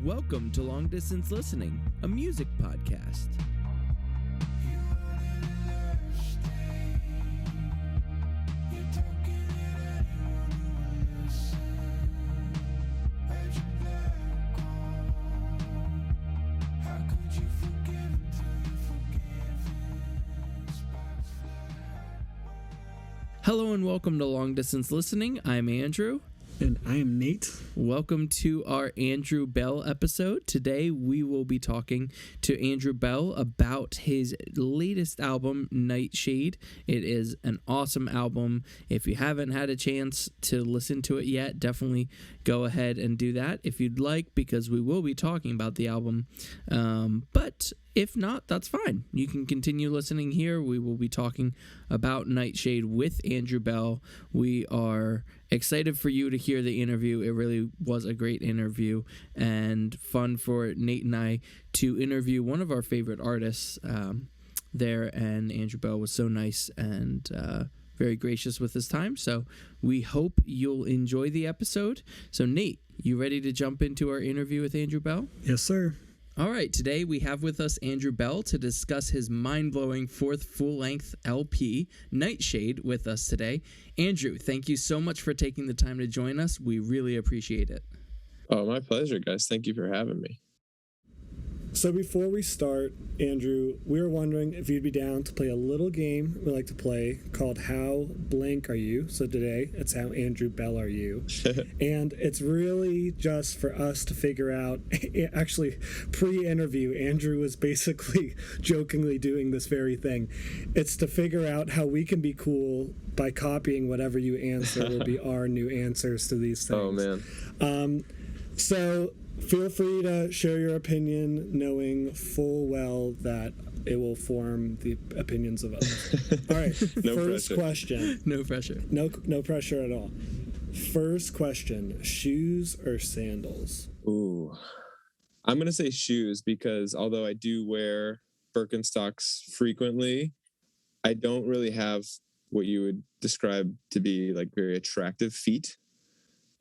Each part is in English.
Welcome to Long Distance Listening, a music podcast. Hello and welcome to Long Distance Listening. I'm Andrew. And I am Nate. Welcome to our Andrew Belle episode. Today we will be talking to Andrew Belle about his latest album, Nightshade. It is an awesome album. If you haven't had a chance to listen to it yet, definitely go ahead and do that if you'd like, because we will be talking about the album. But if not, that's fine. You can continue listening here. We will be talking about Nightshade with Andrew Belle. We are excited for you to hear the interview. It really was a great interview and fun for Nate and I to interview one of our favorite artists there. And Andrew Belle was so nice and very gracious with his time. So we hope you'll enjoy the episode. So Nate, you ready to jump into our interview with Andrew Belle? Yes, sir. All right, today we have with us Andrew Belle to discuss his mind-blowing fourth full-length LP, Nightshade, with us today. Andrew, thank you so much for taking the time to join us. We really appreciate it. Oh, my pleasure, guys. Thank you for having me. So before we start, Andrew, we were wondering if you'd be down to play a little game we like to play called How Blank Are You? So today, it's How Andrew Belle Are You? And it's really just for us to figure out, actually, pre-interview, Andrew was basically jokingly doing this very thing. It's to figure out how we can be cool by copying whatever you answer will be our new answers to these things. Oh, man. So feel free to share your opinion, knowing full well that it will form the opinions of others. All right, No first pressure. question. No pressure. No pressure at all. First question, shoes or sandals? Ooh. I'm going to say shoes because although I do wear Birkenstocks frequently, I don't really have what you would describe to be like very attractive feet.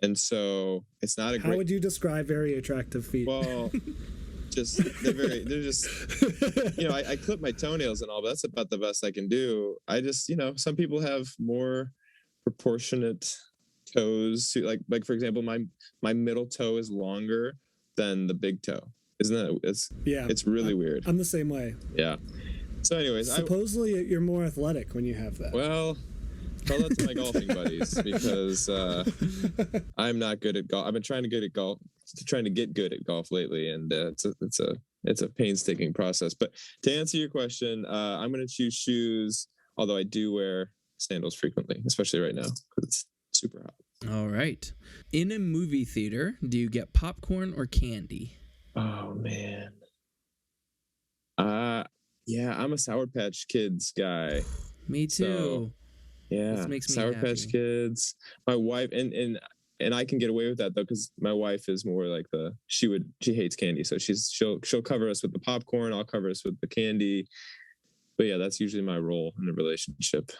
And so it's not a great... How would you describe very attractive feet? Well, they're just, I clip my toenails and all, but that's about the best I can do. I just, some people have more proportionate toes. Like for example, my middle toe is longer than the big toe. Isn't that, it's really weird. I'm the same way. Yeah. So anyways, supposedly you're more athletic when you have that. Well, tell that to my golfing buddies because I'm not good at golf. I've been trying to get good at golf lately, and it's a painstaking process. But to answer your question, I'm going to choose shoes, although I do wear sandals frequently, especially right now because it's super hot. All right. In a movie theater, do you get popcorn or candy? Oh, man. Yeah, I'm a Sour Patch Kids guy. Me too. So, yeah, this makes me Sour happy. Patch Kids. My wife and I can get away with that though because my wife is more like she hates candy, so she'll cover us with the popcorn. I'll cover us with the candy. But yeah, that's usually my role in a relationship.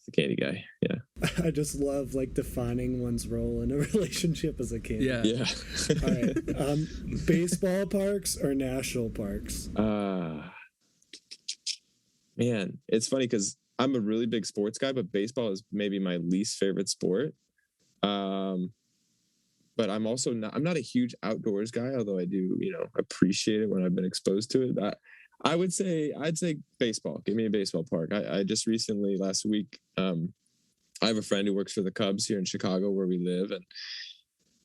The candy guy. Yeah. I just love defining one's role in a relationship as a candy. Yeah. All right. Baseball parks or national parks? Man, it's funny because I'm a really big sports guy, but baseball is maybe my least favorite sport. But I'm not a huge outdoors guy, although I do, appreciate it when I've been exposed to it. I'd say baseball. Give me a baseball park. I just recently, last week, I have a friend who works for the Cubs here in Chicago where we live.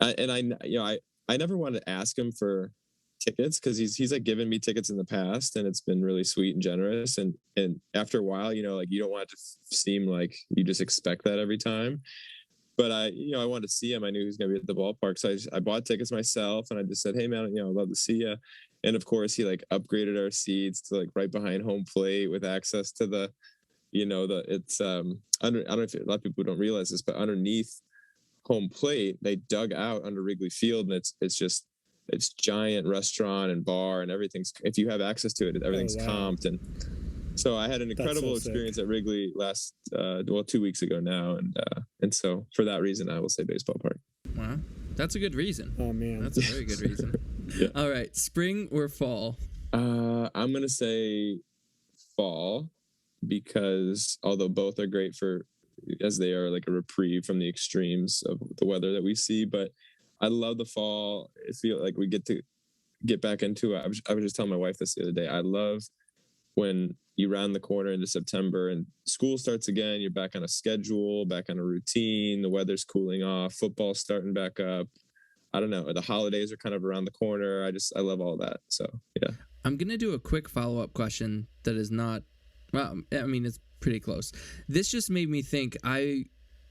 I never wanted to ask him for tickets because he's given me tickets in the past and it's been really sweet and generous. And after a while, you don't want it to seem like you just expect that every time. But I wanted to see him. I knew he was going to be at the ballpark. So I bought tickets myself and I just said, hey man, I'd love to see you. And of course he upgraded our seats to right behind home plate with access to the, it's under, I don't know if a lot of people don't realize this, but underneath home plate, they dug out under Wrigley Field and it's giant restaurant and bar and everything's, if you have access to it, everything's comped. And so I had an incredible experience at Wrigley 2 weeks ago now. And so for that reason, I will say baseball park. Wow. That's a good reason. Oh man, That's a very good reason. Yeah. All right, spring or fall? I'm gonna say fall, because although both are great as they are like a reprieve from the extremes of the weather that we see, but I love the fall. I feel like we get to get back into it. I was just telling my wife this the other day. I love when you round the corner into September and school starts again. You're back on a schedule, back on a routine. The weather's cooling off. Football's starting back up. I don't know. The holidays are kind of around the corner. I love all that. So yeah. I'm gonna do a quick follow-up question that is not. Well, I mean, it's pretty close. This just made me think. I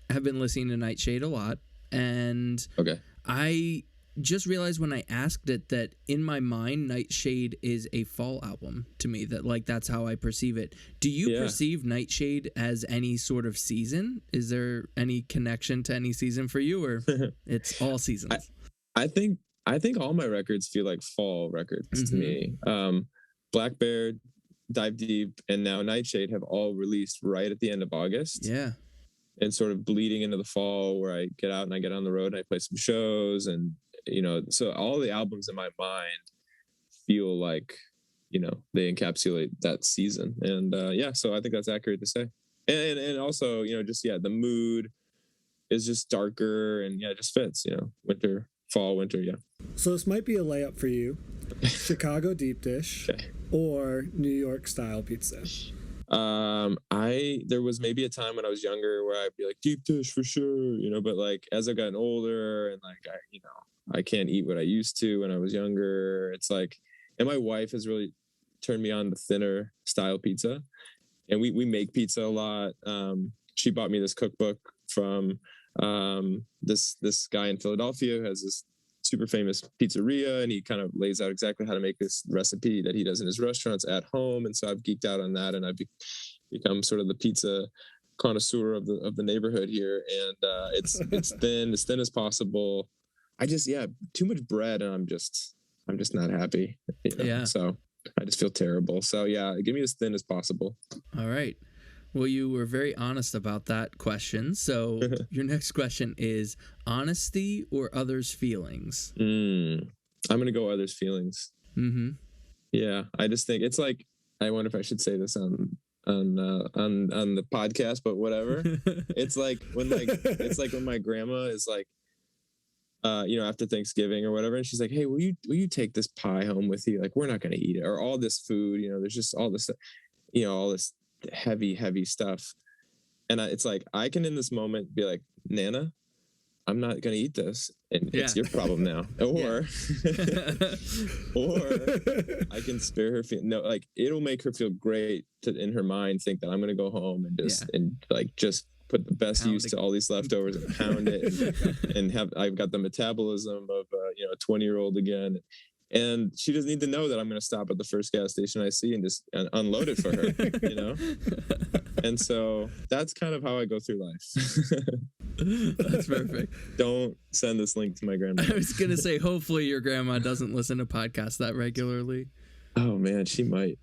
have been listening to Nightshade a lot, and Okay. I just realized when I asked it that in my mind, Nightshade is a fall album to me. That like that's how I perceive it. Do you perceive Nightshade as any sort of season? Is there any connection to any season for you, or it's all seasons? I think all my records feel like fall records to me. Black Bear, Dive Deep, and now Nightshade have all released right at the end of August. Yeah. And sort of bleeding into the fall, where I get out and I get on the road and I play some shows, and so all the albums in my mind feel like they encapsulate that season. And so I think that's accurate to say. And also the mood is just darker, and it just fits. Fall, winter. Yeah. So this might be a layup for you: Chicago deep dish or New York style pizza. There was maybe a time when I was younger where I'd be like deep dish for sure, but like as I've gotten older and like I can't eat what I used to when I was younger. It's like, and my wife has really turned me on to thinner style pizza, and we make pizza a lot. She bought me this cookbook from this guy in Philadelphia who has this super famous pizzeria, and he kind of lays out exactly how to make this recipe that he does in his restaurants at home. And so I've geeked out on that, and I've become sort of the pizza connoisseur of the neighborhood here. And it's thin, as thin as possible. Too much bread, and I'm just not happy. Yeah. So I just feel terrible. So yeah, give me as thin as possible. All right. Well, you were very honest about that question. So your next question is honesty or others' feelings? I'm going to go others' feelings. Mm-hmm. Yeah. I just think it's like, I wonder if I should say this on the podcast, but whatever. It's like when my grandma is like, after Thanksgiving or whatever, and she's like, hey, will you take this pie home with you? Like, we're not going to eat it, or all this food, there's just all this, all this heavy stuff. And it's like, I can in this moment be like, Nana, I'm not going to eat this, and it's your problem now. Or or I can spare her it'll make her feel great to in her mind think that I'm going to go home and just put the best use to all these leftovers and pound it and I've got the metabolism of a 20-year-old again. And she doesn't need to know that I'm going to stop at the first gas station I see and just unload it for her, And so that's kind of how I go through life. That's perfect. Don't send this link to my grandma. I was going to say, hopefully your grandma doesn't listen to podcasts that regularly. Oh, man, she might.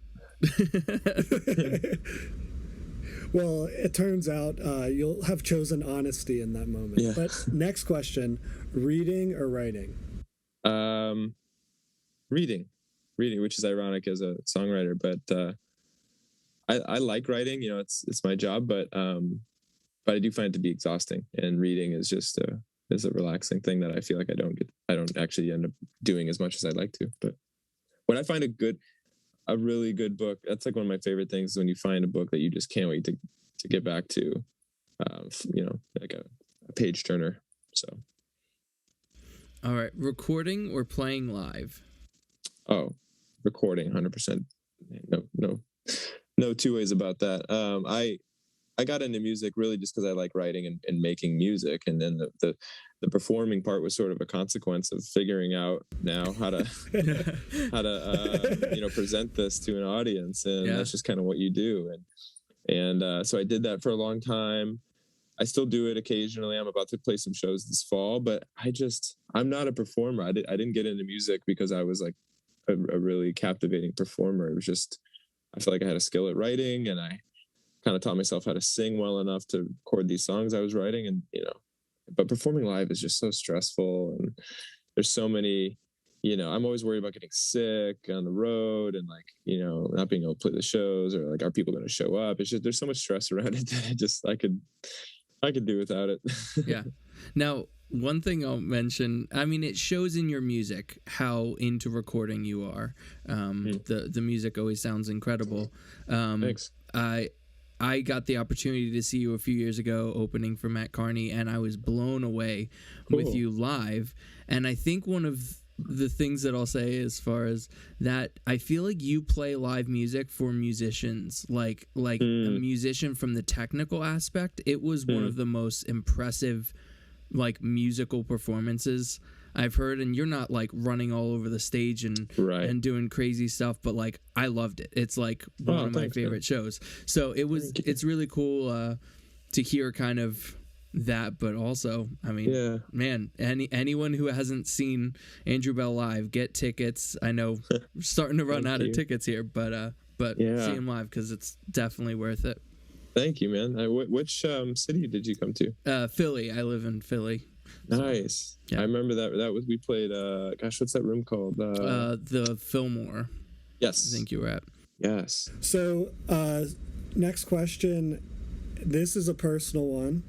Well, it turns out you'll have chosen honesty in that moment. Yeah. But next question, reading or writing? Reading, which is ironic as a songwriter, but I like writing. It's my job, but I do find it to be exhausting. And reading is just a relaxing thing that I feel like I don't actually end up doing as much as I'd like to. But when I find a really good book, that's like one of my favorite things, is when you find a book that you just can't wait to get back to, like a page turner. So. All right, recording or playing live? Oh, recording, 100%. No two ways about that. I got into music really just because I like writing and making music, and then the performing part was sort of a consequence of figuring out now how to present this to an audience, and that's just kind of what you do. And so I did that for a long time. I still do it occasionally. I'm about to play some shows this fall, but I'm not a performer. I didn't get into music because I was like a really captivating performer. It was just, I felt like I had a skill at writing, and I kind of taught myself how to sing well enough to record these songs I was writing. And, but performing live is just so stressful, and there's so many, I'm always worried about getting sick on the road, and like, not being able to play the shows, or like, are people going to show up? It's just, there's so much stress around it that I could do without it. Yeah. Now, one thing I'll mention, I mean, it shows in your music how into recording you are. The music always sounds incredible. Thanks. I got the opportunity to see you a few years ago opening for Matt Carney, and I was blown away with you live. And I think one of the things that I'll say as far as that, I feel like you play live music for musicians, like a musician from the technical aspect. It was one of the most impressive like musical performances I've heard, and you're not like running all over the stage and doing crazy stuff, but like I loved it. It's like one of my favorite shows. So it's really cool to hear kind of that, but also, I mean, man, anyone who hasn't seen Andrew Belle live, get tickets. I know we're starting to run out of tickets here, but see him live because it's definitely worth it. Thank you, man. Which city did you come to? Philly. I live in Philly. Nice. Yeah. I remember that we played. What's that room called? The Fillmore. Yes, I think you were at. Yes. So, next question. This is a personal one.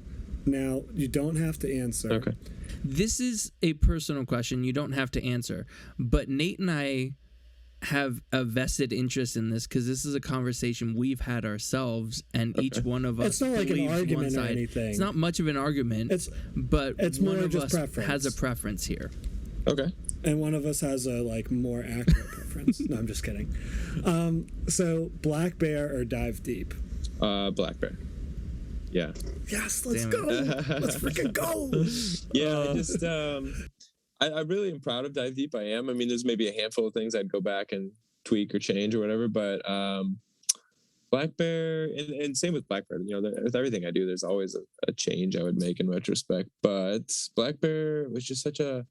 Now, you don't have to answer. Okay. This is a personal question. You don't have to answer. But Nate and I have a vested interest in this because this is a conversation we've had ourselves, and each one of us. It's not like an argument or anything. It's not much of an argument. It's one of us has a preference here. Okay. And one of us has a like more accurate preference. No, I'm just kidding. So Black Bear or Dive Deep? Black Bear. Yeah. Yes, let's go. Let's freaking go. Yeah, I just I really am proud of Dive Deep. I am. I mean, there's maybe a handful of things I'd go back and tweak or change or whatever, but Black Bear, and same with Black Bear, with everything I do, there's always a change I would make in retrospect. But Black Bear was just such a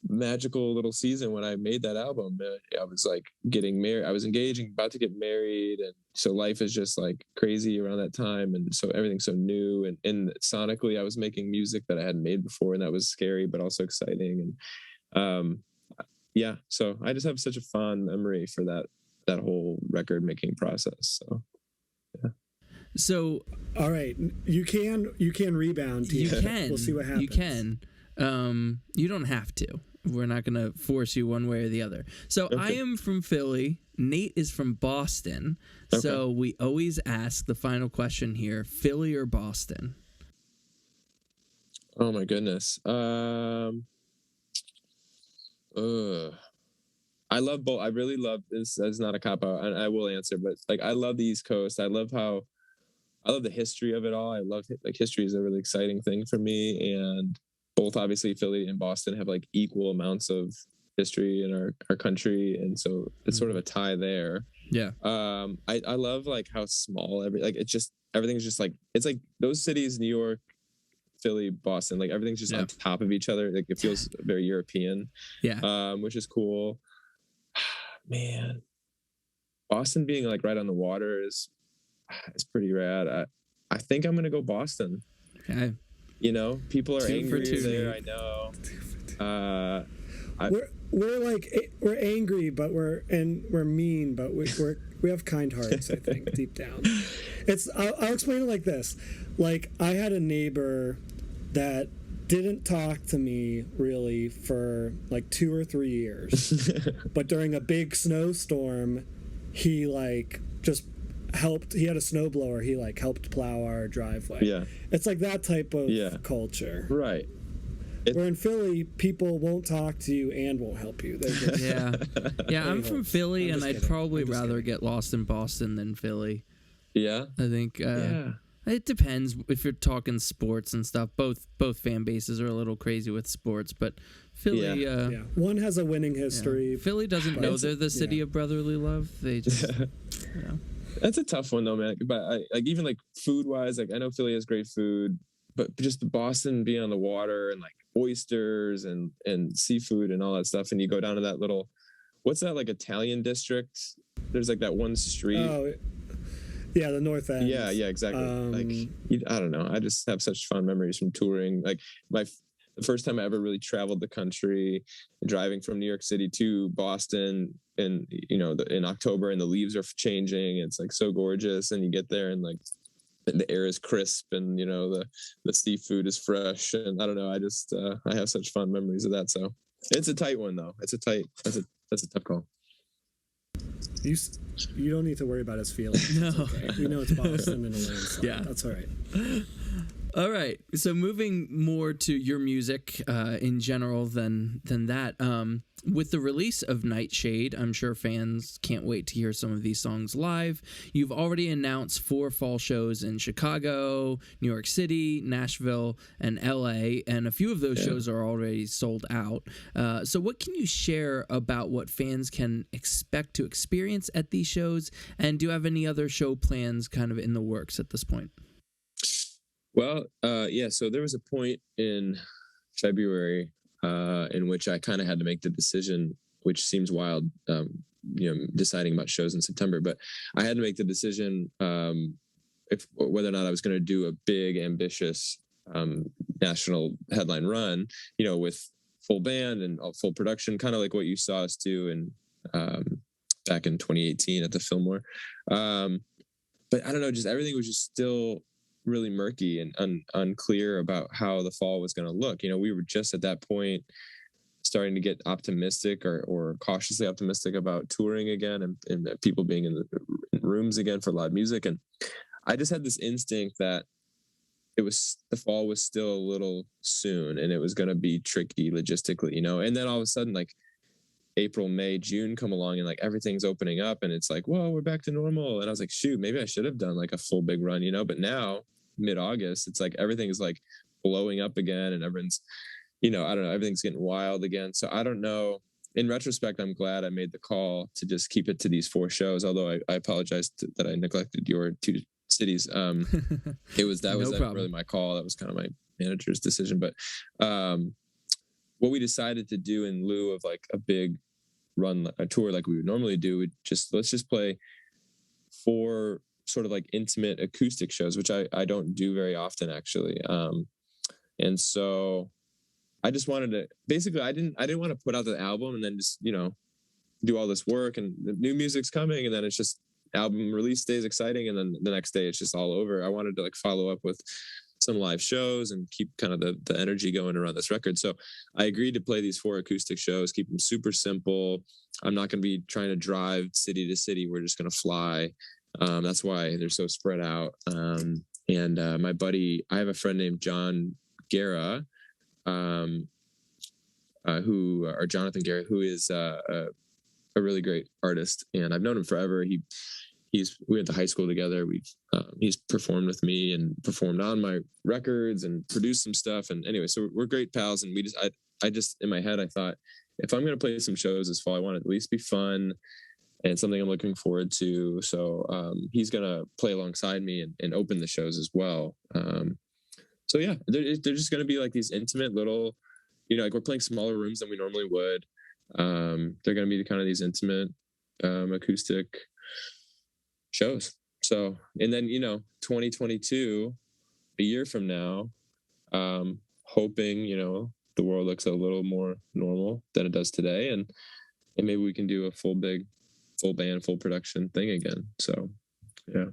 magical little season when I made that album. I was like getting married. I was engaged, about to get married, and so life is just like crazy around that time, and so everything's so new. And sonically, I was making music that I hadn't made before, and that was scary but also exciting. And so I just have such a fond memory for that whole record making process. So yeah. So all right, you can rebound. You can. We'll see what happens. You can. You don't have to. We're not going to force you one way or the other. So okay. I am from Philly. Nate is from Boston. Okay. So we always ask the final question here, Philly or Boston? Oh my goodness. I love both. I really love this. That's not a cop out. I will answer, but like, I love the East Coast. I love the history of it all. I love like history is a really exciting thing for me, and both obviously Philly and Boston have like equal amounts of history in our country, and so it's sort of a tie there. Yeah. I love like how small everything's just like, it's like those cities, New York, Philly, Boston, like everything's just on top of each other. Like it feels very European. Yeah. Which is cool. Man, Boston being like right on the water is pretty rad. I think I'm gonna go Boston. Okay. People are angry there. I know. We're angry, but we're mean, but we have kind hearts. I think deep down, I'll explain it like this. Like I had a neighbor that didn't talk to me really for like 2 or 3 years, but during a big snowstorm, he like just helped. He had a snowblower. He like helped plow our driveway. Yeah, it's like that type of culture, right? Where in Philly, people won't talk to you and won't help you. Yeah. I'm from Philly, and I'd probably rather get lost in Boston than Philly. Yeah, I think. It depends if you're talking sports and stuff. Both fan bases are a little crazy with sports, but Philly, one has a winning history. Philly doesn't know they're the city of brotherly love. They just, That's a tough one though, man. But even like food wise, like I know Philly has great food, but just Boston being on the water and like oysters and seafood and all that stuff, and you go down to that little, what's that, like Italian district? There's like that one street. Oh, Yeah, the North End. Yeah, exactly. I don't know. I just have such fond memories from touring. Like the first time I ever really traveled the country, driving from New York City to Boston, and in October, and the leaves are changing. It's like so gorgeous, and you get there, and like the air is crisp, and the seafood is fresh, and I don't know. I have such fond memories of that. So it's a tight one though. That's a tough call. You don't need to worry about his feelings. No. It's okay. We know it's Boston and a landslide. Yeah. That's all right. All right. So moving more to your music in general than that, with the release of Nightshade, I'm sure fans can't wait to hear some of these songs live. You've already announced 4 fall shows in Chicago, New York City, Nashville, and LA, and a few of those shows are already sold out. So what can you share about what fans can expect to experience at these shows? And do you have any other show plans kind of in the works at this point? Well, so there was a point in February in which I kind of had to make the decision, which seems wild, deciding about shows in September, but I had to make the decision whether or not I was going to do a big, ambitious national headline run, with full band and full production, kind of like what you saw us do back in 2018 at the Fillmore. But I don't know, just everything was just still really murky and unclear about how the fall was going to look. We were just at that point starting to get optimistic or cautiously optimistic about touring again and people being in rooms again for live music. And I just had this instinct that the fall was still a little soon and it was going to be tricky logistically, and then all of a sudden, like April, May, June come along and like everything's opening up and it's like, whoa, we're back to normal. And I was like, shoot, maybe I should have done like a full big run, but now mid-August, it's like everything is like blowing up again and everyone's, I don't know, everything's getting wild again. So I don't know. In retrospect, I'm glad I made the call to just keep it to these 4 shows, although I apologize that I neglected your 2 cities. That was really my call. That was kind of my manager's decision. But what we decided to do in lieu of like a big run, a tour like we would normally do, let's just play 4 sort of like intimate acoustic shows, which I don't do very often actually. And so I just wanted to, basically I didn't want to put out the album and then just, do all this work and the new music's coming and then it's just album release day is exciting and then the next day it's just all over. I wanted to like follow up with some live shows and keep kind of the energy going around this record. So I agreed to play these 4 acoustic shows, keep them super simple. I'm not going to be trying to drive city to city. We're just going to fly. That's why they're so spread out. And my buddy, I have a friend named John Guerra, Jonathan Guerra, who is a really great artist. And I've known him forever. We went to high school together. He's performed with me and performed on my records and produced some stuff. And anyway, so we're great pals. And I just in my head, I thought, if I'm going to play some shows this fall, I want it to at least be fun and something I'm looking forward to. So he's going to play alongside me and open the shows as well. So yeah, they're just going to be like these intimate little, like we're playing smaller rooms than we normally would. They're going to be kind of these intimate acoustic shows. So, and then, 2022, a year from now, hoping, the world looks a little more normal than it does today. And maybe we can do a full band, full production thing again. So, yeah,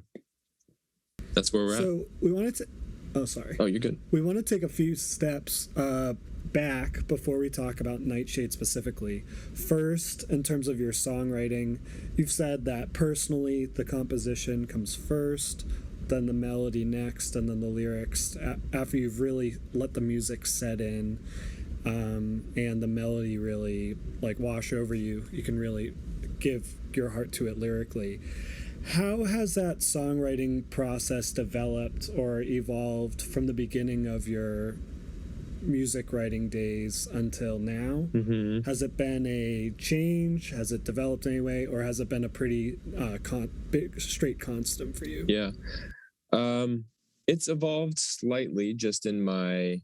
that's where we're at. So we wanted to, oh, sorry. Oh, you're good. We want to take a few steps back before we talk about Nightshade specifically. First, in terms of your songwriting, you've said that personally the composition comes first, then the melody next, and then the lyrics after you've really let the music set in and the melody really like wash over you. You can really give your heart to it lyrically. How has that songwriting process developed or evolved from the beginning of your music writing days until now? Mm-hmm. Has it been a change? Has it developed anyway, or has it been a pretty big straight constant for you? Yeah, it's evolved slightly just in my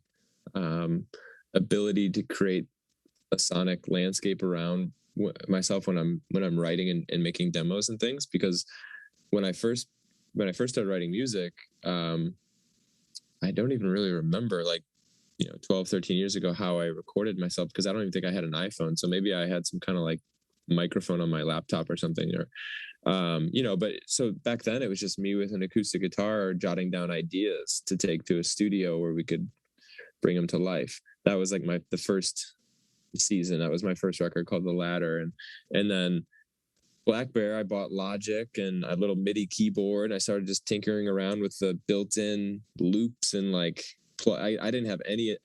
ability to create a sonic landscape around myself when I'm writing and making demos and things, because when I first when I first started writing music, I don't even really remember, like, 12, 13 years ago, how I recorded myself, because I don't even think I had an iPhone. So maybe I had some kind of like microphone on my laptop or something, or but so back then it was just me with an acoustic guitar jotting down ideas to take to a studio where we could bring them to life. That was like the first season. That was my first record, called The Ladder. And then Black Bear, I bought Logic and a little MIDI keyboard. I started just tinkering around with the built-in loops and like I didn't have any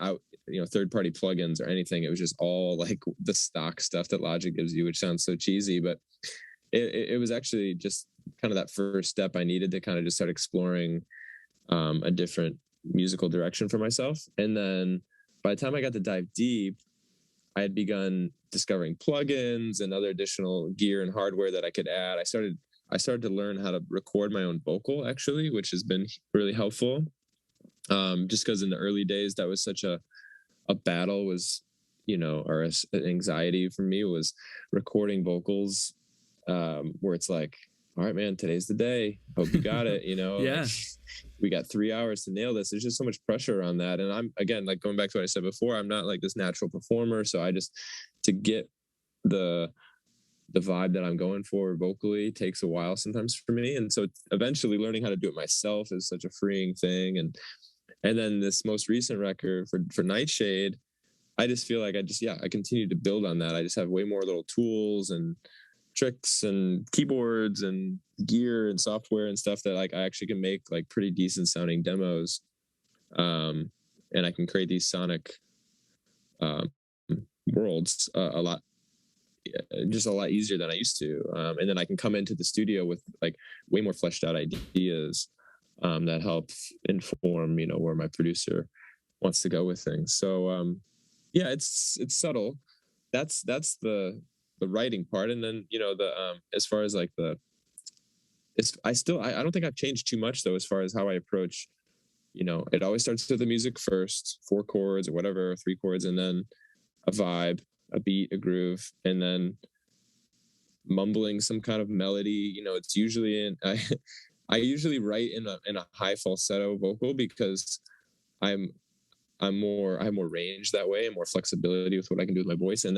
third-party plugins or anything. It was just all like the stock stuff that Logic gives you, which sounds so cheesy, but it was actually just kind of that first step I needed to kind of just start exploring a different musical direction for myself. And then by the time I got to dive deep, I had begun discovering plugins and other additional gear and hardware that I could add. I started to learn how to record my own vocal, actually, which has been really helpful. Just because in the early days, that was such a battle, was, or an anxiety for me, was recording vocals, where it's like, all right, man, today's the day. Hope you got it. Yeah. Like, we got 3 hours to nail this. There's just so much pressure on that. And I'm, again, like going back to what I said before, I'm not like this natural performer. So I just, to get the vibe that I'm going for vocally takes a while sometimes for me. And so eventually learning how to do it myself is such a freeing thing. And then this most recent record for Nightshade, I just feel like I continue to build on that. I just have way more little tools and tricks and keyboards and gear and software and stuff that like I actually can make like pretty decent sounding demos, and I can create these sonic worlds a lot easier than I used to, and then I can come into the studio with like way more fleshed out ideas that help inform where my producer wants to go with things. So it's subtle. That's the writing part. And then as far as like I don't think I've changed too much though, as far as how I approach, it always starts with the music first, 4 chords or whatever, 3 chords, and then a vibe, a beat, a groove, and then mumbling some kind of melody. It's usually I usually write in a high falsetto vocal, because I have more range that way and more flexibility with what I can do with my voice. And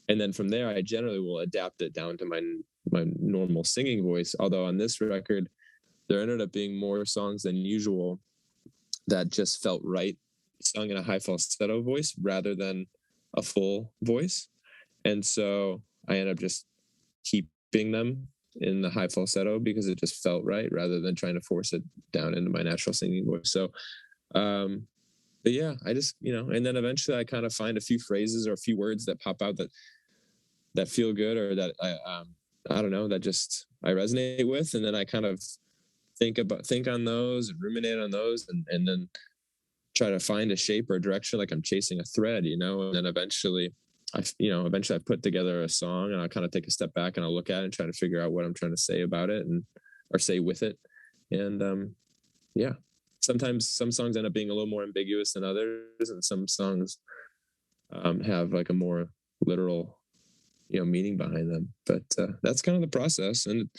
then from there, I generally will adapt it down to my normal singing voice. Although on this record, there ended up being more songs than usual that just felt right sung in a high falsetto voice rather than a full voice. And so I ended up just keeping them in the high falsetto because it just felt right, rather than trying to force it down into my natural singing voice. So, but yeah, I just, and then eventually I kind of find a few phrases or a few words that pop out that feel good, or that I don't know, that just I resonate with. And then I kind of think on those and ruminate on those, and then try to find a shape or a direction, like I'm chasing a thread, and then eventually I put together a song, and I'll kind of take a step back and I'll look at it and try to figure out what I'm trying to say about it or say with it. And sometimes some songs end up being a little more ambiguous than others, and some songs have like a more literal, meaning behind them. But that's kind of the process, and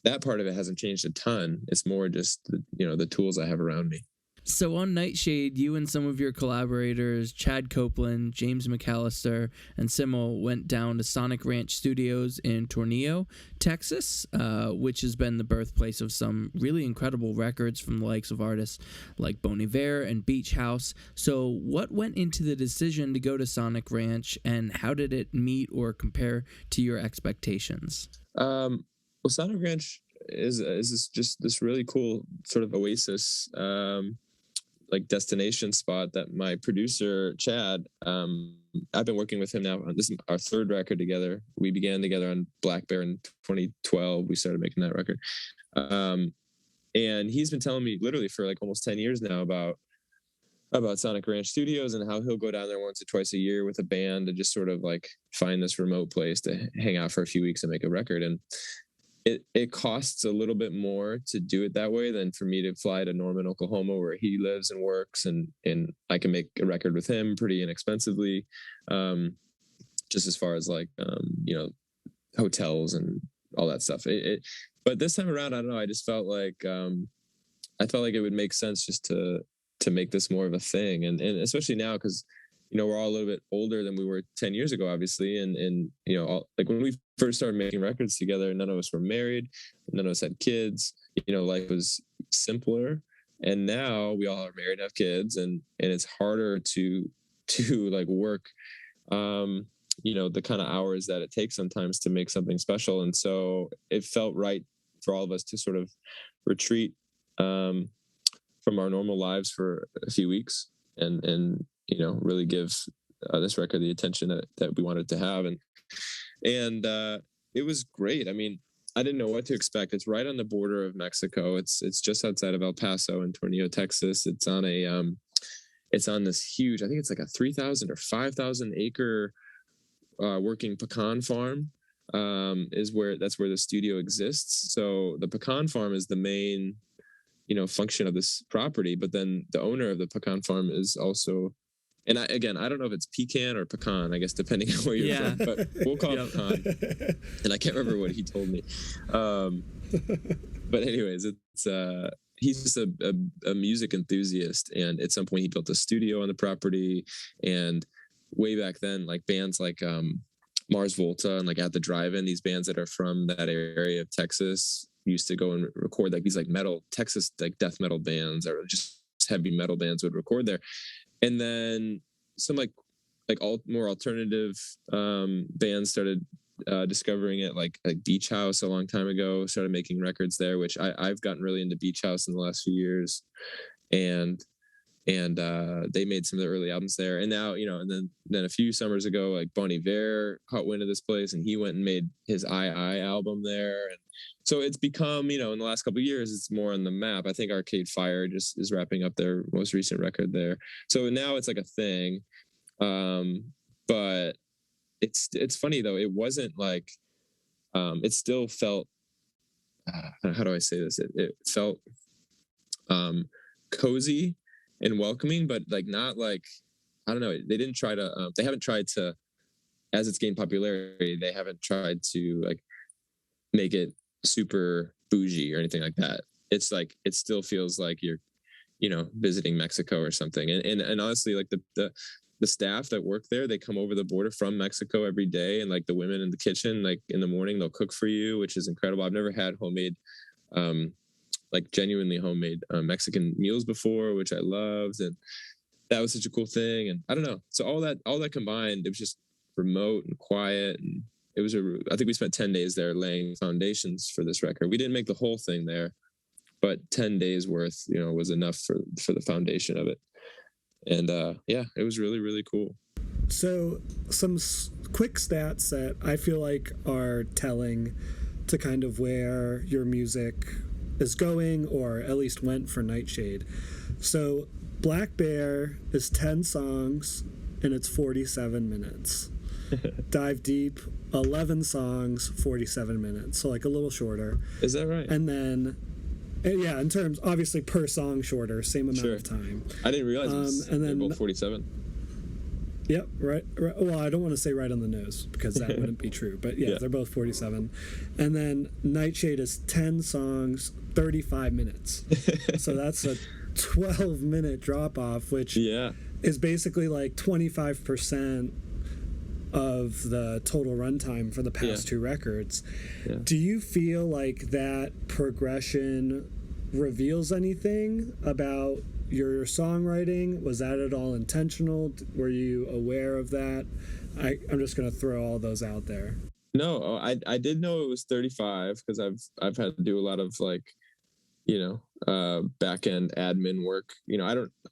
that part of it hasn't changed a ton. It's more just the tools I have around me. So on Nightshade, you and some of your collaborators, Chad Copeland, James McAllister, and Simmel, went down to Sonic Ranch Studios in Tornillo, Texas, which has been the birthplace of some really incredible records from the likes of artists like Bon Iver and Beach House. So what went into the decision to go to Sonic Ranch, and how did it meet or compare to your expectations? Well, Sonic Ranch is just this really cool sort of oasis, like destination spot that my producer Chad, I've been working with him now. This is our 3rd record together. We began together on Black Bear in 2012. We started making that record, and he's been telling me literally for like almost 10 years now about Sonic Ranch Studios, and how he'll go down there once or twice a year with a band to just sort of like find this remote place to hang out for a few weeks and make a record. And it costs a little bit more to do it that way than for me to fly to Norman, Oklahoma, where he lives and works, and I can make a record with him pretty inexpensively, just as far as like hotels and all that stuff. But this time around, I don't know. I just felt like it would make sense just to make this more of a thing, and especially now because we're all a little bit older than we were 10 years ago, obviously, and like when we first started making records together, none of us were married, none of us had kids. Life was simpler, and now we all are married and have kids, and it's harder to like work the kind of hours that it takes sometimes to make something special. And so it felt right for all of us to sort of retreat from our normal lives for a few weeks and really give this record the attention that we wanted to have. And it was great. I mean, I didn't know what to expect. It's right on the border of Mexico. It's just outside of El Paso in Tornillo, Texas. It's on this huge, I think it's like a 3,000 or 5,000 acre working pecan farm. That's where the studio exists. So the pecan farm is the main function of this property, but then the owner of the pecan farm is also, and I don't know if it's pecan or pecan, I guess, depending on where you're from, but we'll call it pecan. And I can't remember what he told me. But anyways, it's he's just a music enthusiast, and at some point he built a studio on the property. And way back then, like bands like Mars Volta and like At the Drive-In, these bands that are from that area of Texas used to go and record like these like metal Texas like death metal bands or just heavy metal bands would record there. And then some like more alternative bands started discovering it, like Beach House a long time ago started making records there, which I've gotten really into Beach House in the last few years, and they made some of the early albums there. And now and then a few summers ago, like Bon Iver caught wind of this place, and he went and made his I album there. And so it's become, in the last couple of years, it's more on the map. I think Arcade Fire just is wrapping up their most recent record there. So now it's like a thing. But it's funny though. It wasn't like, it still felt, how do I say this? It felt cozy and welcoming, but like not like, I don't know. They didn't try to, they haven't tried to, as it's gained popularity, they haven't tried to like make it super bougie or anything like that. It's like, it still feels like you're, visiting Mexico or something. And honestly, like the staff that work there, they come over the border from Mexico every day. And like the women in the kitchen, like in the morning, they'll cook for you, which is incredible. I've never had homemade, like genuinely homemade Mexican meals before, which I loved. And that was such a cool thing. And I don't know. So all that combined, it was just remote and quiet. And it was I think we spent 10 days there laying foundations for this record. We didn't make the whole thing there, but 10 days worth, was enough for the foundation of it. And it was really, really cool. So some quick stats that I feel like are telling to kind of where your music is going, or at least went for Nightshade. So Black Bear is 10 songs and it's 47 minutes. Dive Deep, 11 songs, 47 minutes. So like a little shorter. Is that right? And then, yeah, in terms, obviously per song shorter, same amount of time. I didn't realize they're both 47. Yep, right. Well, I don't want to say right on the nose because that wouldn't be true. But yeah, they're both 47. And then Nightshade is 10 songs, 35 minutes. So that's a 12-minute drop-off, which is basically like 25% of the total runtime for the past two records. Yeah. Do you feel like that progression reveals anything about your songwriting? Was that at all intentional? Were you aware of that? I'm just going to throw all those out there. No, I did know it was 35 because I've had to do a lot of like, back end admin work.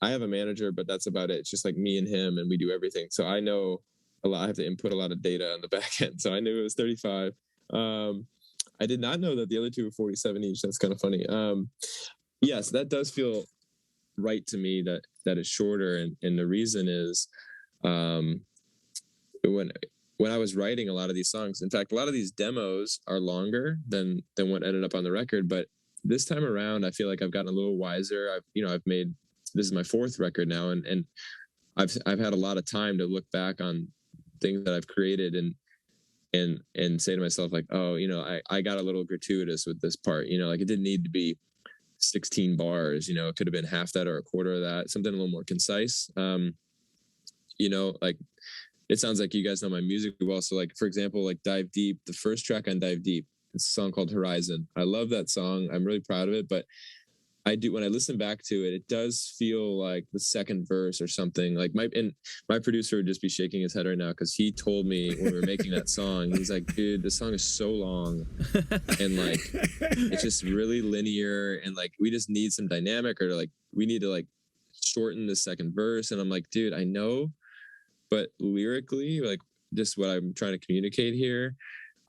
I have a manager, but that's about it. It's just like me and him, and we do everything. So I know a lot. I have to input a lot of data on the back end. So I knew it was 35. I did not know that the other two were 47 each. That's kind of funny. Yes, that does feel right to me that is shorter. And the reason is when I was writing a lot of these songs, in fact, a lot of these demos are longer than what ended up on the record. But this time around, I feel like I've gotten a little wiser. I've made, this is my fourth record now. And I've had a lot of time to look back on things that I've created. and say to myself like, oh, I got a little gratuitous with this part, like it didn't need to be 16 bars, it could have been half that or a quarter of that, something a little more concise. Like it sounds like you guys know my music well. So like, for example, like Dive Deep, the first track on Dive Deep, it's a song called Horizon. I love that song. I'm really proud of it. But when I listen back to it, it does feel like the second verse or something. Like my producer would just be shaking his head right now because he told me when we were making that song, he's like, dude, this song is so long and like it's just really linear and like we just need some dynamic or like we need to like shorten the second verse. And I'm like, dude, I know, but lyrically, like just what I'm trying to communicate here,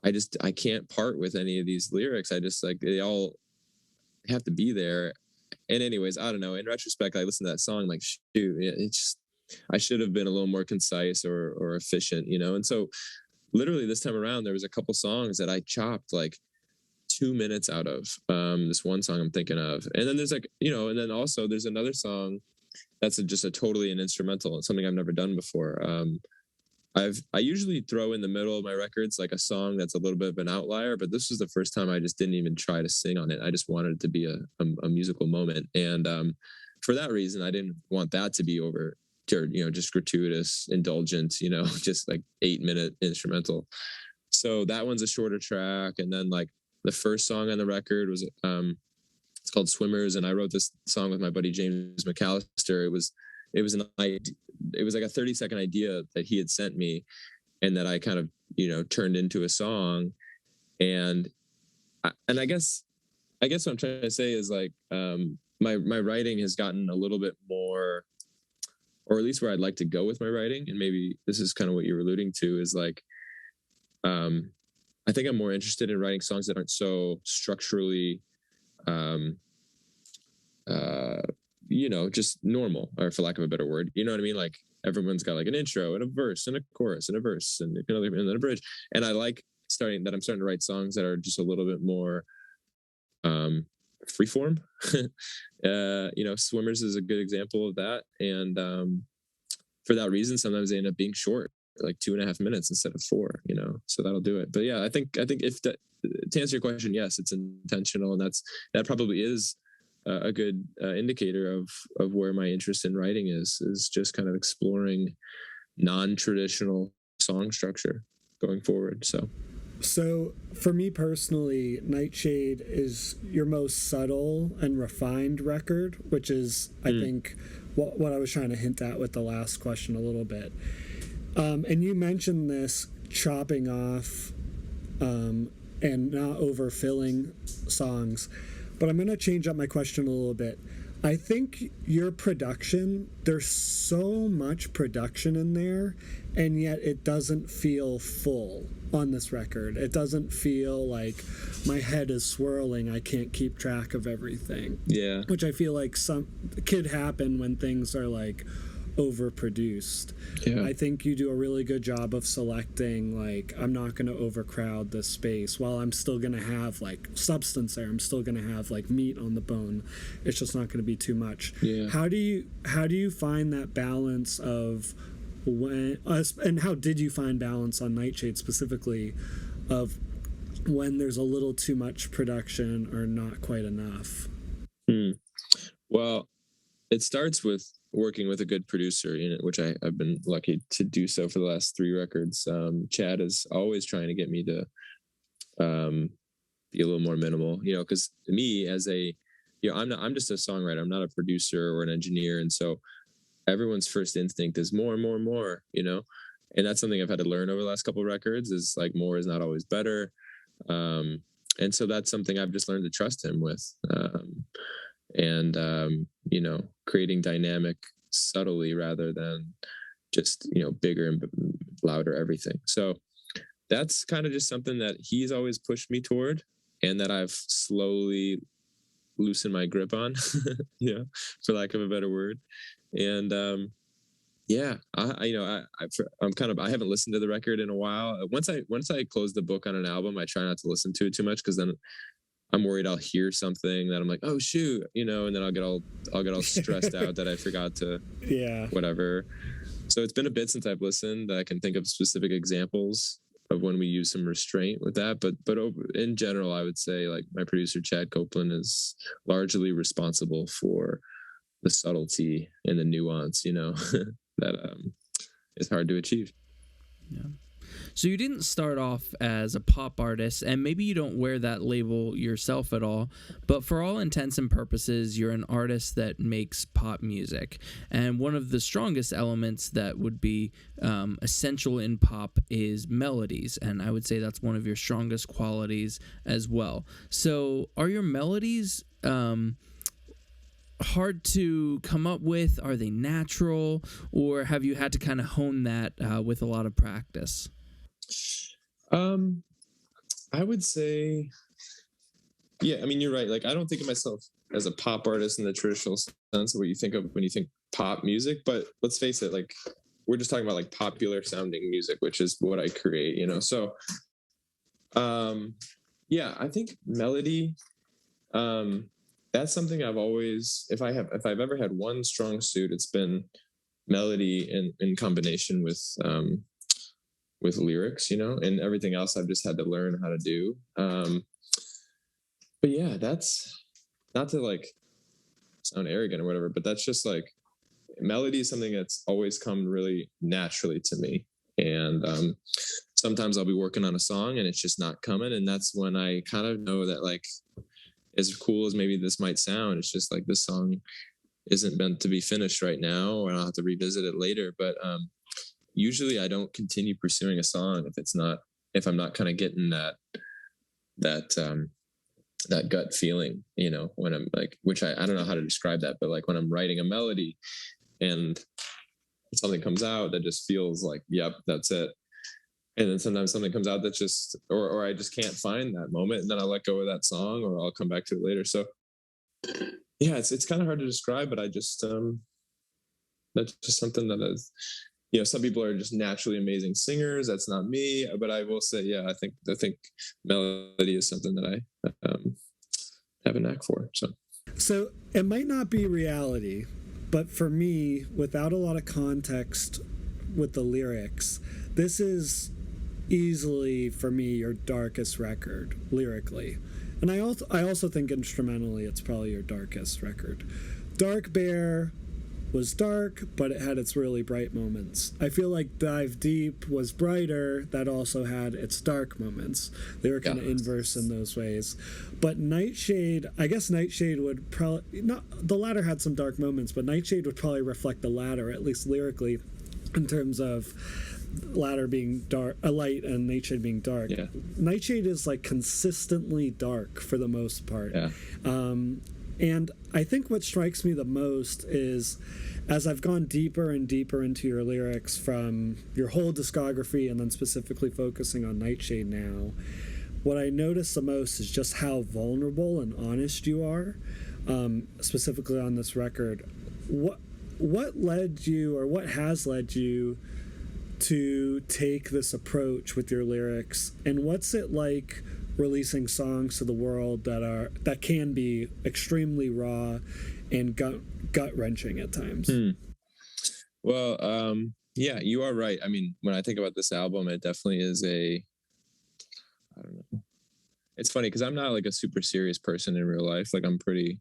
I can't part with any of these lyrics. I just like they all have to be there. And anyways, I don't know. In retrospect, I listened to that song like, shoot, it's just, I should have been a little more concise or efficient, And so literally this time around, there was a couple songs that I chopped like 2 minutes out of this one song I'm thinking of. And then there's like, and then also there's another song that's just a totally an instrumental. It's something I've never done before. I usually throw in the middle of my records like a song that's a little bit of an outlier, but this was the first time I just didn't even try to sing on it. I just wanted it to be a musical moment, and for that reason, I didn't want that to be over, just gratuitous, indulgent, just like 8-minute instrumental. So that one's a shorter track, and then like the first song on the record was it's called Swimmers, and I wrote this song with my buddy James McAllister. It was like a 30-second idea that he had sent me and that I kind of, turned into a song. And I guess what I'm trying to say is like, my writing has gotten a little bit more, or at least where I'd like to go with my writing. And maybe this is kind of what you're alluding to is like, I think I'm more interested in writing songs that aren't so structurally, just normal, or for lack of a better word, you know what I mean? Like everyone's got like an intro and a verse and a chorus and a verse and then a bridge. And I like I'm starting to write songs that are just a little bit more freeform. Swimmers is a good example of that. And for that reason, sometimes they end up being short, like 2.5 minutes instead of 4, so that'll do it. But yeah, I think if that, to answer your question, yes, it's intentional. And that probably is a good indicator of where my interest in writing is just kind of exploring non-traditional song structure going forward. So for me personally, Nightshade is your most subtle and refined record, which is, I think, what I was trying to hint at with the last question a little bit. And you mentioned this chopping off and not overfilling songs. But I'm going to change up my question a little bit. I think your production, there's so much production in there, and yet it doesn't feel full on this record. It doesn't feel like my head is swirling. I can't keep track of everything. Yeah. Which I feel like could happen when things are like overproduced. Yeah. I think you do a really good job of selecting, like, I'm not going to overcrowd this space while I'm still going to have like substance there. I'm still going to have like meat on the bone. It's just not going to be too much. Yeah. How do you find that balance of and how did you find balance on Nightshade specifically of when there's a little too much production or not quite enough? Well, it starts with working with a good producer, which I've been lucky to do so for the last 3 records. Chad is always trying to get me to be a little more minimal, because me as I'm just a songwriter. I'm not a producer or an engineer. And so everyone's first instinct is more and more and more, and that's something I've had to learn over the last couple of records is like more is not always better. And so that's something I've just learned to trust him with. Creating dynamic subtly rather than just, bigger and louder everything. So that's kind of just something that he's always pushed me toward and that I've slowly loosened my grip on, for lack of a better word. And, I haven't listened to the record in a while. Once I close the book on an album, I try not to listen to it too much because then I'm worried I'll hear something that I'm like, oh shoot, and then I'll get all stressed out that I forgot to, whatever. So it's been a bit since I've listened. I can think of specific examples of when we use some restraint with that. But in general, I would say like my producer Chad Copeland is largely responsible for the subtlety and the nuance, that is hard to achieve. Yeah. So you didn't start off as a pop artist, and maybe you don't wear that label yourself at all, but for all intents and purposes, you're an artist that makes pop music. And one of the strongest elements that would be essential in pop is melodies, and I would say that's one of your strongest qualities as well. So are your melodies hard to come up with? Are they natural, or have you had to kind of hone that with a lot of practice? I would say, yeah, I mean, you're right. Like, I don't think of myself as a pop artist in the traditional sense of what you think of when you think pop music, but let's face it, like, we're just talking about like popular sounding music, which is what I create, So, yeah, I think melody, that's something I've always, if I've ever had one strong suit, it's been melody in combination with lyrics, and everything else I've just had to learn how to do. But yeah, that's not to like sound arrogant or whatever, but that's just like melody is something that's always come really naturally to me. And sometimes I'll be working on a song and it's just not coming. And that's when I kind of know that, like, as cool as maybe this might sound, it's just like this song isn't meant to be finished right now, and I'll have to revisit it later. But usually I don't continue pursuing a song if I'm not kind of getting that gut feeling, when I'm like, which I don't know how to describe that, but like when I'm writing a melody and something comes out that just feels like, yep, that's it. And then sometimes something comes out that just, or I just can't find that moment, and then I'll let go of that song, or I'll come back to it later. So yeah, it's kind of hard to describe, but I just, that's just something that is, some people are just naturally amazing singers. That's not me, but I will say, yeah, I think melody is something that I have a knack for. So it might not be reality, but for me, without a lot of context with the lyrics, this is easily for me your darkest record lyrically. And I also think instrumentally it's probably your darkest record. Dark Bear was dark, but it had its really bright moments. I feel like Dive Deep was brighter, that also had its dark moments. They were kind of inverse in those ways. But Nightshade, I guess Nightshade would probably, not, the latter had some dark moments, but Nightshade would probably reflect the latter, at least lyrically, in terms of latter being dark, a light, and Nightshade being dark. Yeah. Nightshade is like consistently dark for the most part. Yeah. And I think what strikes me the most is, as I've gone deeper and deeper into your lyrics from your whole discography and then specifically focusing on Nightshade now, what I notice the most is just how vulnerable and honest you are, specifically on this record. What led you, or what has led you to take this approach with your lyrics, and what's it like releasing songs to the world that can be extremely raw and gut wrenching at times? Well, yeah, you are right. I mean, when I think about this album, it definitely is I don't know. It's funny because I'm not like a super serious person in real life. Like, I'm pretty,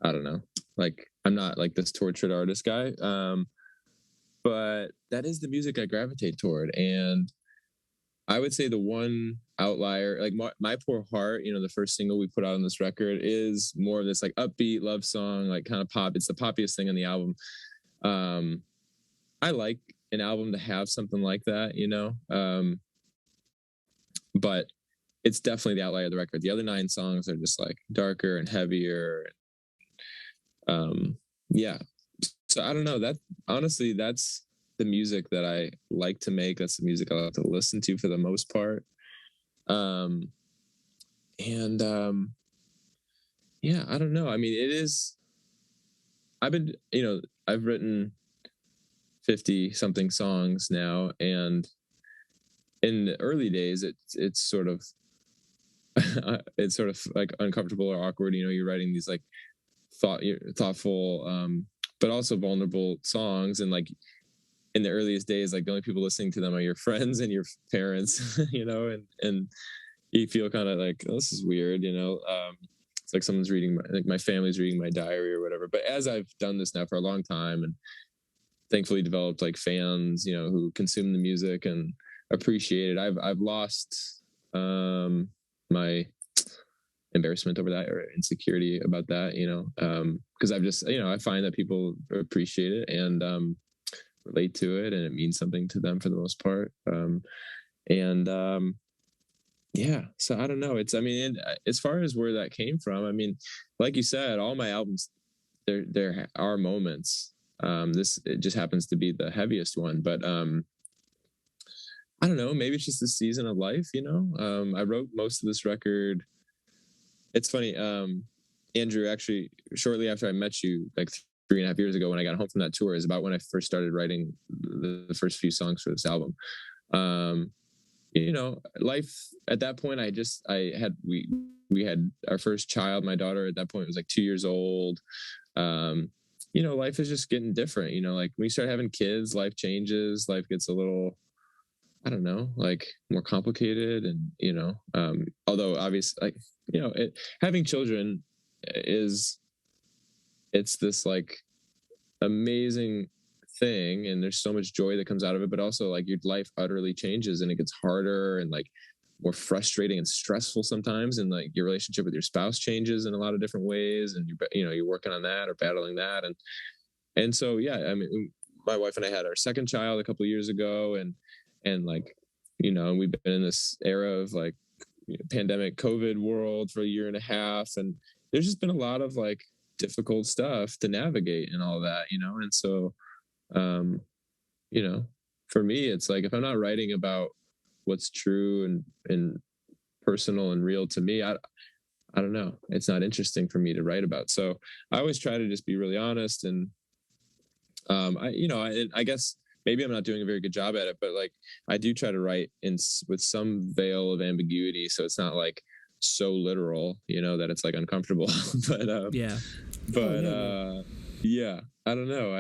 I don't know. Like, I'm not like this tortured artist guy. But that is the music I gravitate toward. And I would say the one outlier, like My Poor Heart, the first single we put out on this record, is more of this like upbeat love song, like kind of pop. It's the poppiest thing on the album. I like an album to have something like that, but it's definitely the outlier of the record. The other 9 songs are just like darker and heavier. Yeah. So I don't know, that honestly, that's the music that I like to make. That's the music I like to listen to for the most part. Yeah, I don't know. I mean, I've written 50 something songs now. And in the early days, it's sort of, it's sort of like uncomfortable or awkward. You're writing these like thoughtful, but also vulnerable songs, and like in the earliest days, like the only people listening to them are your friends and your parents, and you feel kind of like, oh, this is weird, it's like someone's reading my family's reading my diary or whatever. But as I've done this now for a long time and thankfully developed like fans, who consume the music and appreciate it, I've lost my embarrassment over that or insecurity about that, because I've just, I find that people appreciate it and relate to it, and it means something to them for the most part. Yeah, so I don't know. As far as where that came from, like you said, all my albums, there are moments. It just happens to be the heaviest one, but I don't know. Maybe it's just the season of life, I wrote most of this record. It's funny, Andrew, actually, shortly after I met you, like 3.5 years ago, when I got home from that tour, is about when I first started writing the first few songs for this album. Life at that point, we had our first child. My daughter at that point was like 2 years old. Life is just getting different. Like when you start having kids, life changes. Life gets a little, I don't know, like more complicated. And, although obviously, like, having children it's this like amazing thing, and there's so much joy that comes out of it, but also like your life utterly changes and it gets harder and like more frustrating and stressful sometimes, and like your relationship with your spouse changes in a lot of different ways, and you're working on that or battling that, and so yeah, my wife and I had our second child a couple of years ago, and like we've been in this era of like pandemic COVID world for 1.5 years, and there's just been a lot of like difficult stuff to navigate and all that, and so for me, it's like if I'm not writing about what's true and personal and real to me, I don't know, it's not interesting for me to write about. So I always try to just be really honest, and I guess maybe I'm not doing a very good job at it, but like I do try to write with some veil of ambiguity, so it's not like so literal, that it's like uncomfortable. Yeah, I don't know.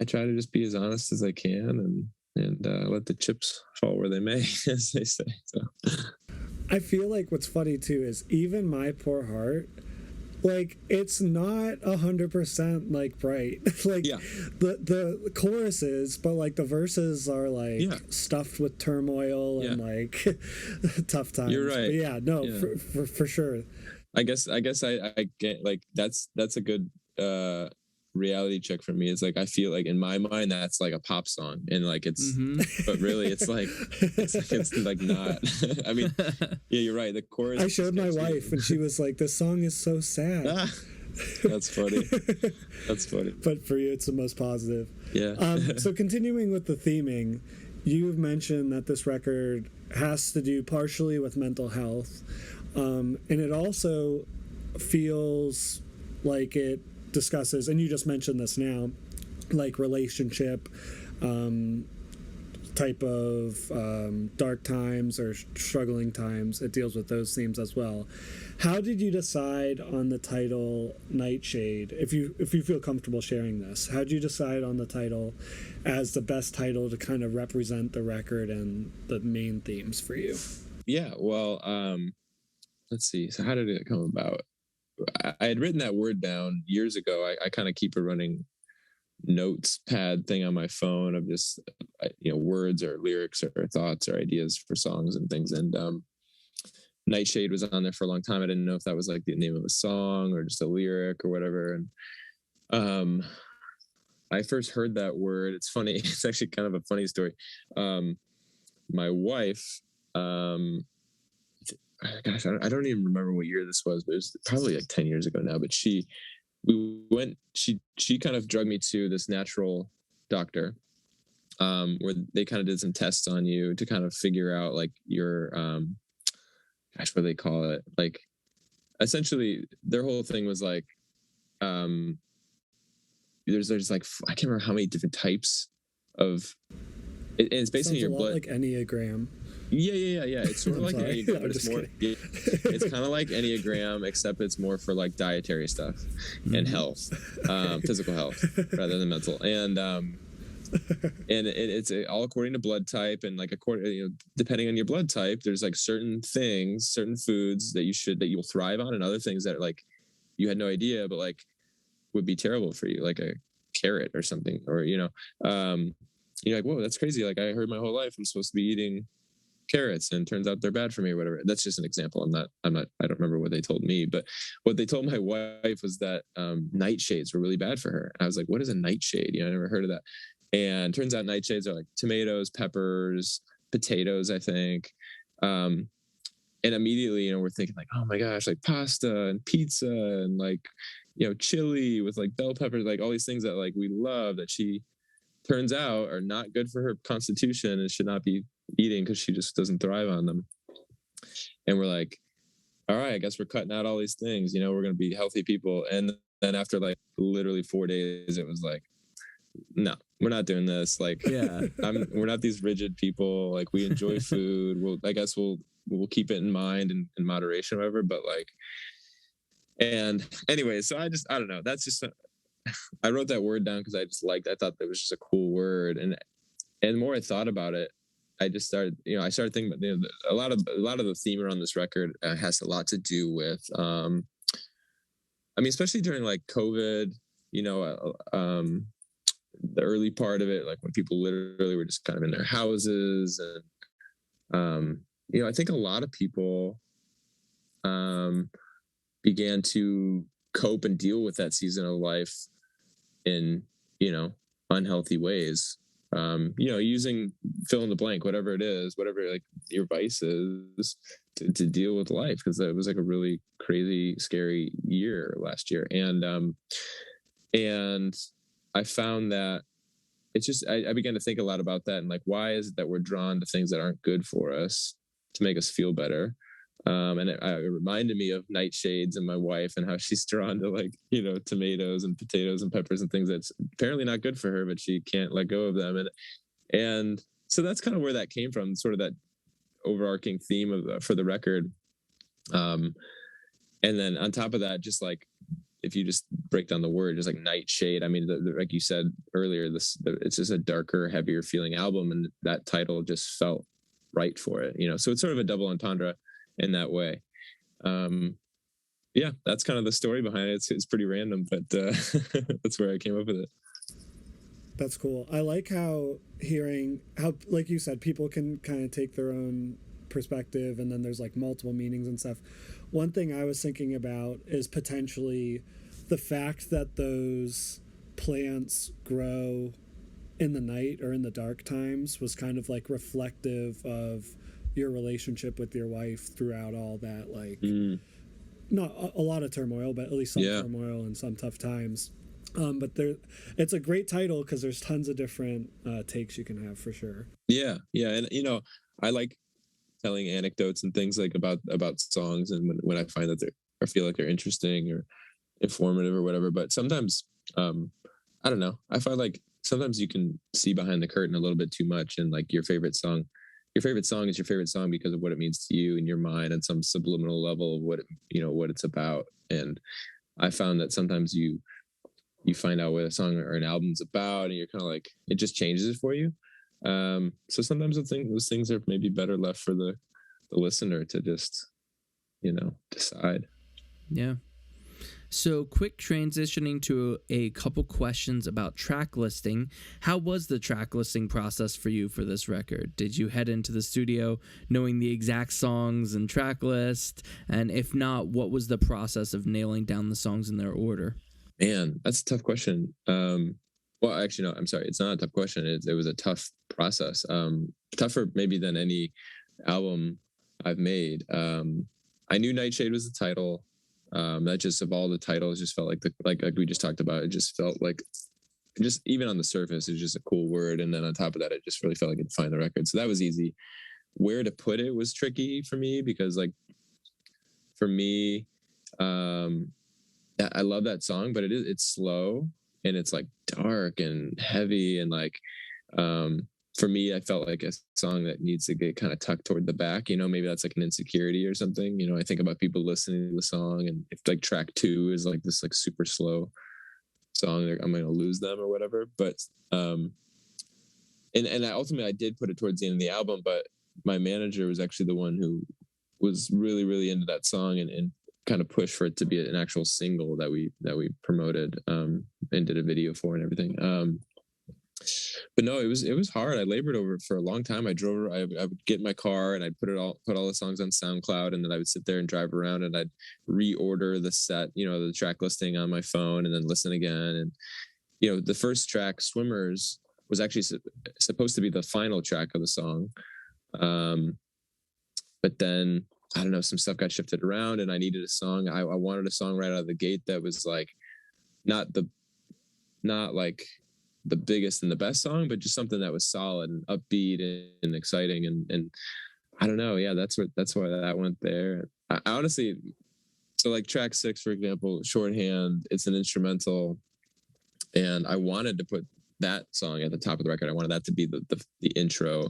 I try to just be as honest as I can and let the chips fall where they may, as they say. So I feel like what's funny too is even My Poor Heart, like it's not 100% like bright. Like the choruses, but like the verses are like stuffed with turmoil and like tough times. You're right. But yeah, no, for sure. I guess I get like that's a good reality check for me. It's like I feel like in my mind that's like a pop song, and like it's but really it's like not. I mean, yeah, you're right, the chorus. I showed my wife and she was like, this song is so sad. That's funny. But for you it's the most positive. So continuing with the theming, you've mentioned that this record has to do partially with mental health, and it also feels like it discusses, and you just mentioned this now, like relationship type of dark times or struggling times. It deals with those themes as well. How did you decide on the title Nightshade? If you feel comfortable sharing this, how did you decide on the title as the best title to kind of represent the record and the main themes for you? Yeah, well, let's see. So how did it come about? I had written that word down years ago. I kind of keep a running notes pad thing on my phone of just words or lyrics or thoughts or ideas for songs and things. And Nightshade was on there for a long time. I didn't know if that was like the name of a song or just a lyric or whatever. And I first heard that word. It's funny. It's actually kind of a funny story. My wife, gosh, I don't even remember what year this was, but it was probably like 10 years ago now. But she kind of drugged me to this natural doctor, where they kind of did some tests on you to kind of figure out like your, what do they call it? Like, essentially their whole thing was like, there's like, I can't remember how many different types of, it's basically your blood. Like Enneagram. Yeah. It's sort of like Enneagram, but it's more. It's kind of like Enneagram, except it's more for like dietary stuff and health, physical health rather than mental. And and it's all according to blood type, and like according, depending on your blood type, there's like certain things, certain foods that you'll thrive on, and other things that like you had no idea, but like would be terrible for you, like a carrot or something, or you're like, whoa, that's crazy. Like I heard my whole life I'm supposed to be eating carrots, and turns out they're bad for me or whatever. That's just an example. I don't remember what they told me, but what they told my wife was that nightshades were really bad for her. And I was like, what is a nightshade? I never heard of that. And turns out nightshades are like tomatoes, peppers, potatoes, I think. And immediately, we're thinking like, oh my gosh, like pasta and pizza and like, chili with like bell peppers, like all these things that like we love, that she turns out are not good for her constitution and should not be eating because she just doesn't thrive on them. And we're like, all right, I guess we're cutting out all these things, we're going to be healthy people. And then after like literally 4 days, it was like, no, we're not doing this. Like, we're not these rigid people. Like, we enjoy food. I guess we'll keep it in mind and in moderation, or whatever. But like, and anyway, so I don't know. That's just, I wrote that word down because I thought that was just a cool word. And the more I thought about it, I just started, I started thinking about, a lot of the theme around this record has a lot to do with, especially during like COVID, the early part of it, like when people literally were just kind of in their houses, and I think a lot of people began to cope and deal with that season of life in unhealthy ways, using fill in the blank, whatever it is, whatever like your vice is, to deal with life, because it was like a really crazy, scary year last year. And I found that it's just, I began to think a lot about that, and like, why is it that we're drawn to things that aren't good for us to make us feel better? And it reminded me of nightshades and my wife, and how she's drawn to like, tomatoes and potatoes and peppers and things that's apparently not good for her, but she can't let go of them. And so that's kind of where that came from, sort of that overarching theme for the record. And then on top of that, just like, if you just break down the word, just like nightshade, like you said earlier, it's just a darker, heavier feeling album, and that title just felt right for it, so it's sort of a double entendre in that way. That's kind of the story behind it. It's pretty random, but that's where I came up with it. That's cool. I like hearing how, like you said, people can kind of take their own perspective, and then there's like multiple meanings and stuff. One thing I was thinking about is potentially the fact that those plants grow in the night or in the dark times was kind of like reflective of your relationship with your wife throughout all that, like not a lot of turmoil, but at least some turmoil and some tough times. But it's a great title because there's tons of different takes you can have, for sure. Yeah. And I like telling anecdotes and things like about songs, and when I find that I feel like they're interesting or informative or whatever. But sometimes I don't know, I find like sometimes you can see behind the curtain a little bit too much, and like your favorite song is your favorite song because of what it means to you in your mind at some subliminal level of what it's about. And I found that sometimes you find out what a song or an album's about, and you're kind of like, it just changes it for you. So sometimes those things are maybe better left for the listener to just, decide. Yeah. So quick transitioning to a couple questions about track listing. How was the track listing process for you for this record? Did you head into the studio knowing the exact songs and track list? And if not, what was the process of nailing down the songs in their order? Man, that's a tough question. Well, actually, no, I'm sorry. It's not a tough question. It was a tough process. Tougher maybe than any album I've made. I knew Nightshade was the title. That just, of all the titles, just felt like we just talked about, it just felt like, just even on the surface, it's just a cool word. And then on top of that, it just really felt like it defined the record. So that was easy. Where to put it was tricky for me, because like, for me, I love that song, but it's slow and it's like dark and heavy, and like for me, I felt like a song that needs to get kind of tucked toward the back. Maybe that's like an insecurity or something. I think about people listening to the song, and if like track 2 is like this like super slow song, I'm going to lose them or whatever. But and ultimately I did put it towards the end of the album, but my manager was actually the one who was really, really into that song and kind of pushed for it to be an actual single that we promoted and did a video for and everything. But no, it was hard. I labored over it for a long time. I would get in my car and I'd put all the songs on SoundCloud, and then I would sit there and drive around and I'd reorder the set, the track listing on my phone, and then listen again. And the first track, Swimmers, was actually supposed to be the final track of the song. But then I don't know, some stuff got shifted around and I needed a song. I wanted a song right out of the gate that was like not like the biggest and the best song, but just something that was solid and upbeat and exciting. And I don't know. Yeah, that's why that went there. I honestly, so like track 6, for example, Shorthand, it's an instrumental, and I wanted to put that song at the top of the record. I wanted that to be the intro.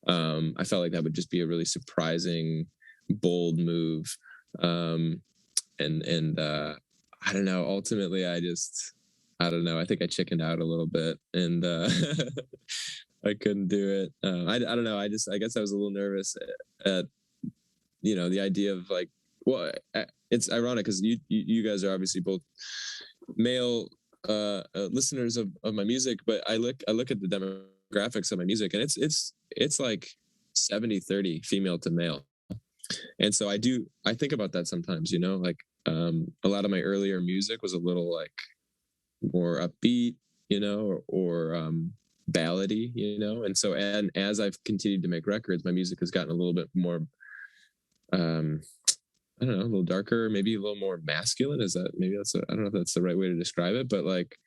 I felt like that would just be a really surprising, bold move. And I don't know, ultimately I don't know. I think I chickened out a little bit, and I couldn't do it. I don't know. I guess I was a little nervous at the idea of like, well, it's ironic because you guys are obviously both male listeners of my music, but I look at the demographics of my music, and it's like 70-30 female to male. And so I think about that sometimes, like a lot of my earlier music was a little like more upbeat, or ballady, and so, and as I've continued to make records, my music has gotten a little bit more I don't know, a little darker, maybe a little more masculine. I don't know if that's the right way to describe it, but like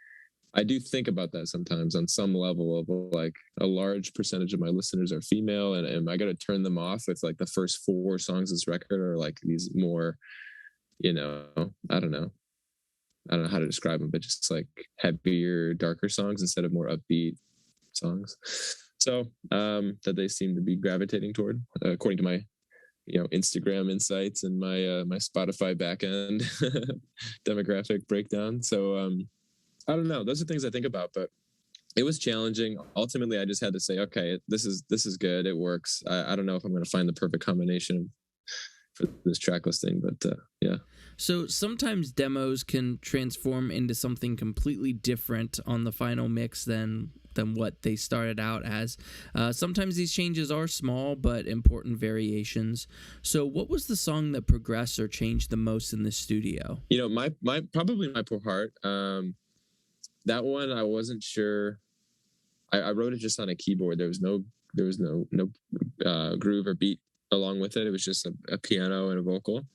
I do think about that sometimes on some level of like a large percentage of my listeners are female, and I got to turn them off if like the first 4 songs of this record are like these more, I don't know how to describe them, but just like heavier, darker songs instead of more upbeat songs. So that they seem to be gravitating toward, according to my Instagram insights and my my Spotify backend demographic breakdown. So I don't know. Those are things I think about, but it was challenging. Ultimately, I just had to say, okay, this is good. It works. I don't know if I'm going to find the perfect combination for this track listing, but yeah. So sometimes demos can transform into something completely different on the final mix than what they started out as. Sometimes these changes are small but important variations. So what was the song that progressed or changed the most in the studio? My probably My Poor Heart. That one I wasn't sure. I wrote it just on a keyboard. There was no groove or beat along with it. It was just a piano and a vocal,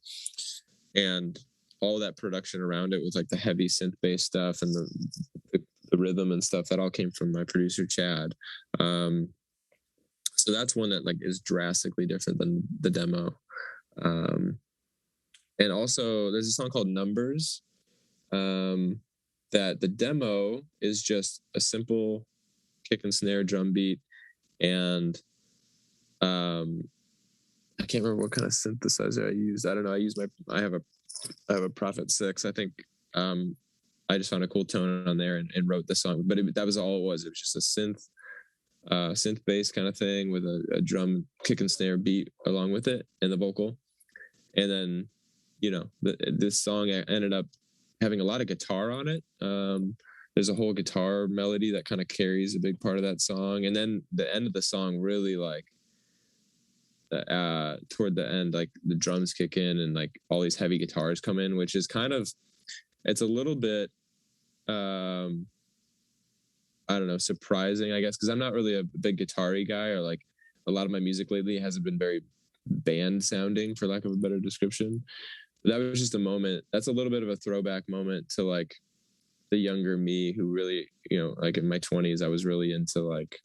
and all that production around it was like the heavy synth bass stuff and the rhythm and stuff that all came from my producer Chad. So that's one that like is drastically different than the demo. And also there's a song called Numbers that the demo is just a simple kick and snare drum beat, and I can't remember what kind of synthesizer I used. I don't know. I have a Prophet 6. I think I just found a cool tone on there and wrote the song. But that was all it was. It was just a synth bass kind of thing with a drum kick and snare beat along with it and the vocal. And then, this song ended up having a lot of guitar on it. There's a whole guitar melody that kind of carries a big part of that song. And then the end of the song really like toward the end, like the drums kick in and like all these heavy guitars come in, which is kind of, it's a little bit, I don't know, surprising, I guess, because I'm not really a big guitar-y guy, or like a lot of my music lately hasn't been very band sounding, for lack of a better description. But that was just a moment. That's a little bit of a throwback moment to like the younger me who really, like in my 20s, I was really into like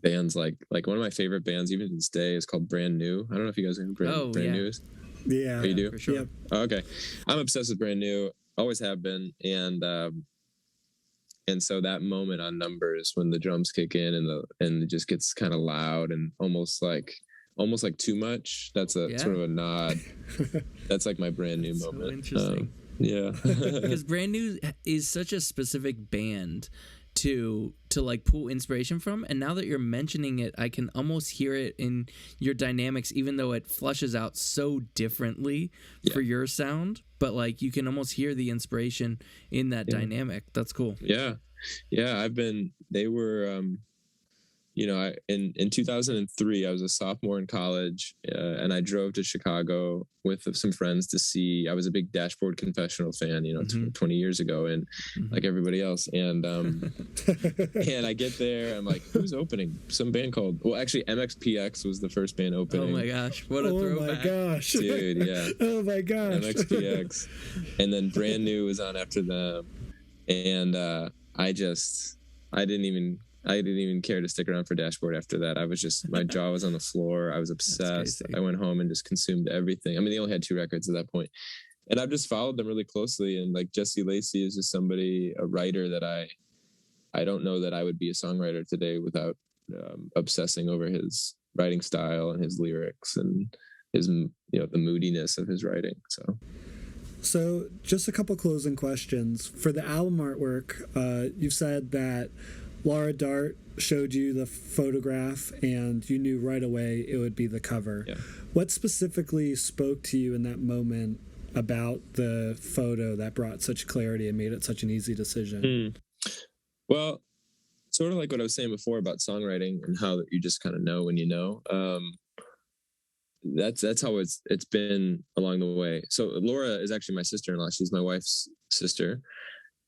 bands like one of my favorite bands even to this day is called Brand New. I don't know if you guys know who Brand New is. Yeah. Oh, you do? For sure. Yep. Oh, okay. I'm obsessed with Brand New. Always have been. And so that moment on Numbers when the drums kick in and it just gets kind of loud and almost like too much. That's sort of a nod. That's like my Brand New moment. So interesting. Yeah. Because Brand New is such a specific band. to like pull inspiration from. And now that you're mentioning it, I can almost hear it in your dynamics, even though it flushes out so differently for your sound, but like you can almost hear the inspiration in that dynamic. That's cool. They were in 2003 I was a sophomore in college, and I drove to Chicago with some friends to see. I was a big Dashboard Confessional fan, 20 years ago, and like everybody else, and and I get there, I'm like, who's opening? Some band called, well, actually MXPX was the first band opening. Oh my gosh, what a throwback. Oh my gosh, dude. Yeah. Oh my gosh. MXPX. And then Brand New was on after them, and I didn't even care to stick around for Dashboard after that. I was just, my jaw was on the floor. I was obsessed. I went home and just consumed everything. I mean, they only had 2 records at that point. And I've just followed them really closely. And like Jesse Lacey is just somebody, a writer that I don't know that I would be a songwriter today without obsessing over his writing style and his lyrics and his, the moodiness of his writing. So just a couple closing questions. For the album artwork, you've said that Laura Dart showed you the photograph and you knew right away it would be the cover. Yeah. What specifically spoke to you in that moment about the photo that brought such clarity and made it such an easy decision? Well, sort of like what I was saying before about songwriting and how you just kind of know when you know. That's how it's been along the way. So Laura is actually my sister-in-law. She's my wife's sister.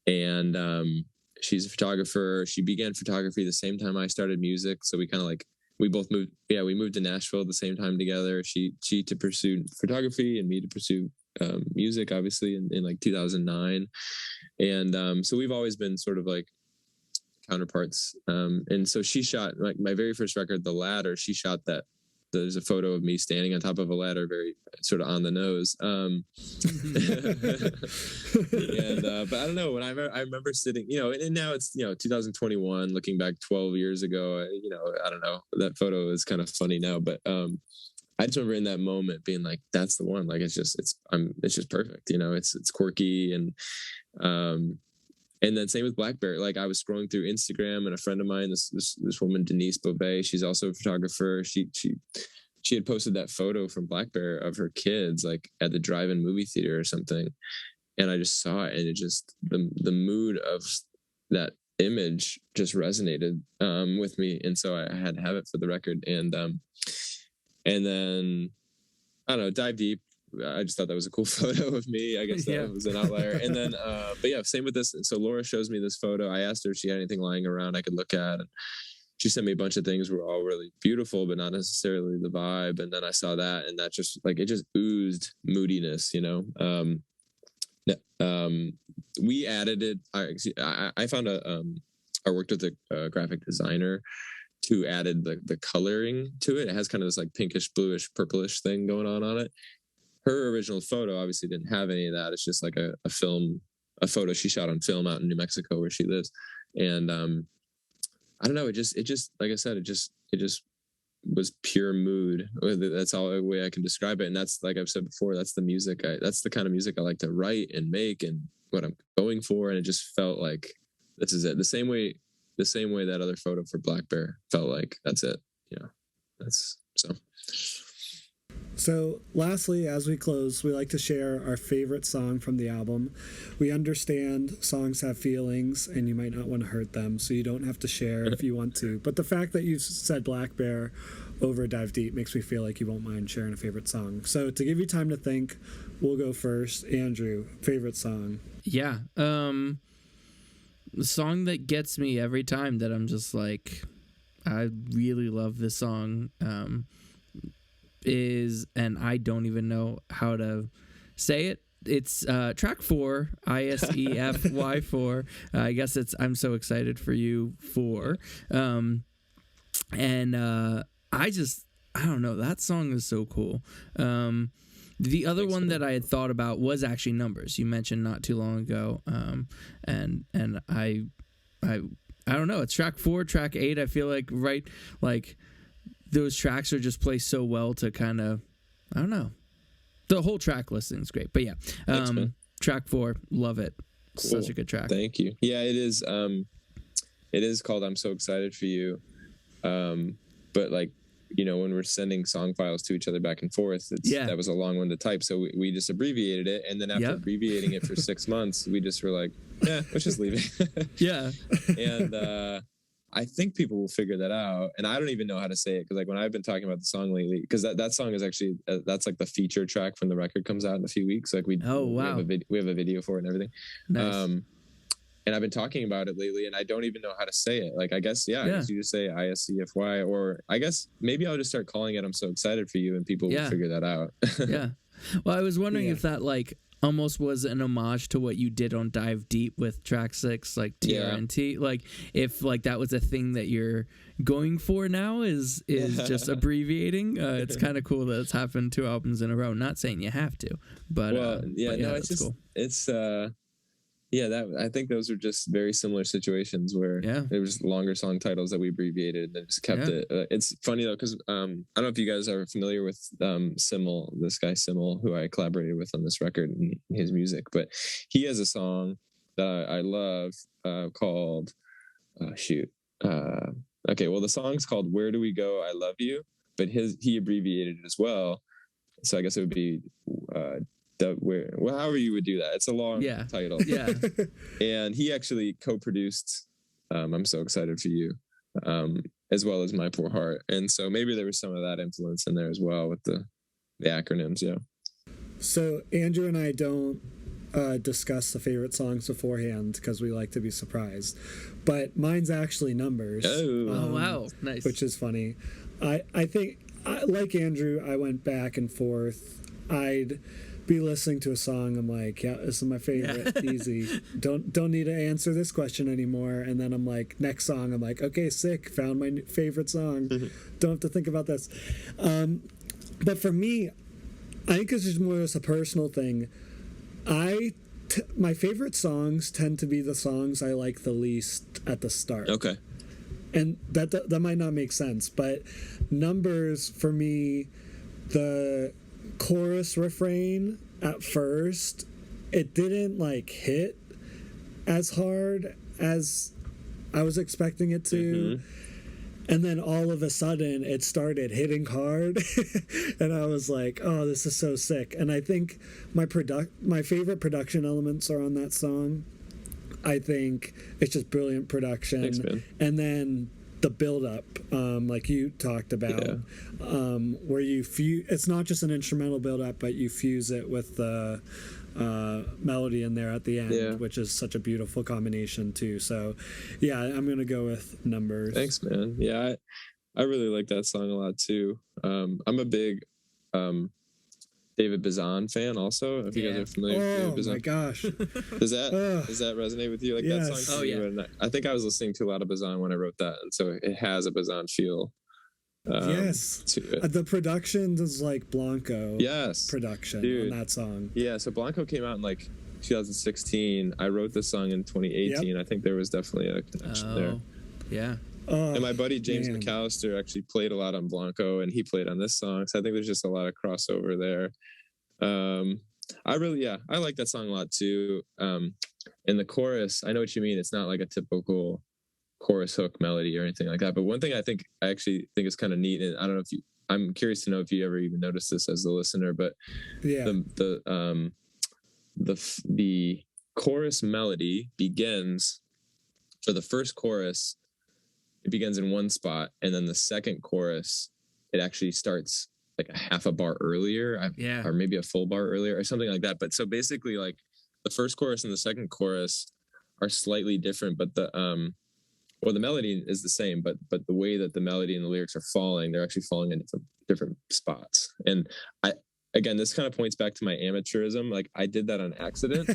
And she's a photographer. She began photography the same time I started music. So we kind of we both moved. Yeah, we moved to Nashville at the same time together. She to pursue photography and me to pursue music, obviously, in like 2009. And so we've always been sort of like counterparts. And so she shot like my very first record, The Ladder. She shot that. There's a photo of me standing on top of a ladder, very sort of on the nose. And but I don't know, when I remember sitting, and now it's 2021, looking back 12 years ago, I don't know, that photo is kind of funny now, but I just remember in that moment being like, that's the one. Like it's just perfect. It's quirky and then same with Blackberry. Like I was scrolling through Instagram, and a friend of mine, this woman, Denise Beauvais, she's also a photographer. She had posted that photo from Blackberry of her kids, like at the drive-in movie theater or something. And I just saw it, and it just, the mood of that image just resonated with me. And so I had to have it for the record. And then, I don't know, dive deep. I just thought that was a cool photo of me. I guess that was an outlier. And then, but yeah, same with this. So Laura shows me this photo. I asked her if she had anything lying around I could look at. And she sent me a bunch of things were all really beautiful, but not necessarily the vibe. And then I saw that, and that just like, it just oozed moodiness, we added it. I found I worked with a graphic designer who added the coloring to it. It has kind of this like pinkish, bluish, purplish thing going on it. Her original photo obviously didn't have any of that. It's just like a photo she shot on film out in New Mexico where she lives. And I don't know, it just like I said, it just was pure mood. That's all the way I can describe it. And that's, like I've said before, that's the music. That's the kind of music I like to write and make and what I'm going for. And it just felt like this is it. The same way that other photo for Black Bear felt like that's it. That's so. So lastly, as we close, we like to share our favorite song from the album. We understand songs have feelings and you might not want to hurt them, so you don't have to share if you want to. But the fact that you said Black Bear over Dive Deep makes me feel like you won't mind sharing a favorite song. So to give you time to think, we'll go first. Andrew, favorite song? Yeah. The song that gets me every time that I'm just like, I really love this song, is, and I don't even know how to say it. It's track 4, ISEFY 4. I guess it's I'm So Excited for You 4. I don't know. That song is so cool. The other one that I had thought about was actually Numbers. You mentioned not too long ago. And I don't know. It's track 4, track 8. I feel like those tracks are just placed so well to kind of, I don't know. The whole track listing is great. But yeah, Thanks, track 4, love it. Cool. Such a good track. Thank you. Yeah, it is. it is called I'm So Excited for You. But like, you know, when we're sending song files to each other back and forth, that was a long one to type. So we just abbreviated it. And then after abbreviating it for 6 months, we just were like, yeah, let's just leave it. Yeah. And I think people will figure that out. And I don't even know how to say it. Cause like when I've been talking about the song lately, cause that song is actually, that's like the feature track from the record comes out in a few weeks. Like we have a video for it and everything. Nice. And I've been talking about it lately, and I don't even know how to say it. Like, I guess you just say ISCFY, or I guess maybe I'll just start calling it I'm So Excited for You, and people will figure that out. Yeah. Well, I was wondering if that, like, almost was an homage to what you did on Dive Deep with track 6, like TRNT. Like, if, like, that was a thing that you're going for now is just abbreviating. It's kind of cool that it's happened 2 albums in a row. Not saying you have to, but... it's just... Cool. It's... I think those are just very similar situations where there was longer song titles that we abbreviated and just kept it. It's funny though, because I don't know if you guys are familiar with Simmel, this guy Simmel, who I collaborated with on this record and his music, but he has a song that I love called the song's called Where Do We Go, I Love You, but he abbreviated it as well, so I guess it would be however you would do that. It's a long title. Yeah. And he actually co-produced I'm So Excited for You, as well as My Poor Heart. And so maybe there was some of that influence in there as well with the acronyms, So Andrew and I don't discuss the favorite songs beforehand because we like to be surprised. But mine's actually Numbers. Oh wow. Nice. Which is funny. I think, like Andrew, I went back and forth. I'd be listening to a song, I'm like, yeah, this is my favorite. Easy. Don't need to answer this question anymore. And then I'm like, next song, I'm like, okay, sick, found my favorite song. Don't have to think about this. But for me, I think this is more just a personal thing. My favorite songs tend to be the songs I like the least at the start. Okay. And that might not make sense, but Numbers, for me, the chorus refrain at first, it didn't like hit as hard as I was expecting it to. And then all of a sudden it started hitting hard and I was like, oh, this is so sick. And I think my favorite production elements are on that song. I think it's just brilliant production. Thanks, man. And then the build-up, like you talked about, where you it's not just an instrumental build-up, but you fuse it with the melody in there at the end, which is such a beautiful combination too. So yeah, I'm gonna go with Numbers. Thanks, man. Yeah, I really like that song a lot too. I'm a big David Bazan fan also, if you guys are familiar with David Bazan. Oh my gosh. Does that resonate with you? Like that song? Oh yeah. I think I was listening to a lot of Bazan when I wrote that, and so it has a Bazan feel. To it. The production is like Blanco. Yes, production on that song. Yeah, so Blanco came out in like 2016. I wrote this song in 2018. Yep. I think there was definitely a connection there. Yeah. And my buddy James McAllister actually played a lot on Blanco, and he played on this song. So I think there's just a lot of crossover there. I like that song a lot too. And the chorus, I know what you mean. It's not like a typical chorus hook melody or anything like that. But one thing I actually think is kind of neat, and I don't know if I'm curious to know if you ever even noticed this as the listener, but the chorus melody begins for the first chorus. It begins in one spot, and then the second chorus, it actually starts like a half a bar earlier, or maybe a full bar earlier, or something like that. But so basically, like the first chorus and the second chorus are slightly different, but the melody is the same, but the way that the melody and the lyrics are falling, they're actually falling in different spots. And Again, this kind of points back to my amateurism. Like I did that on accident.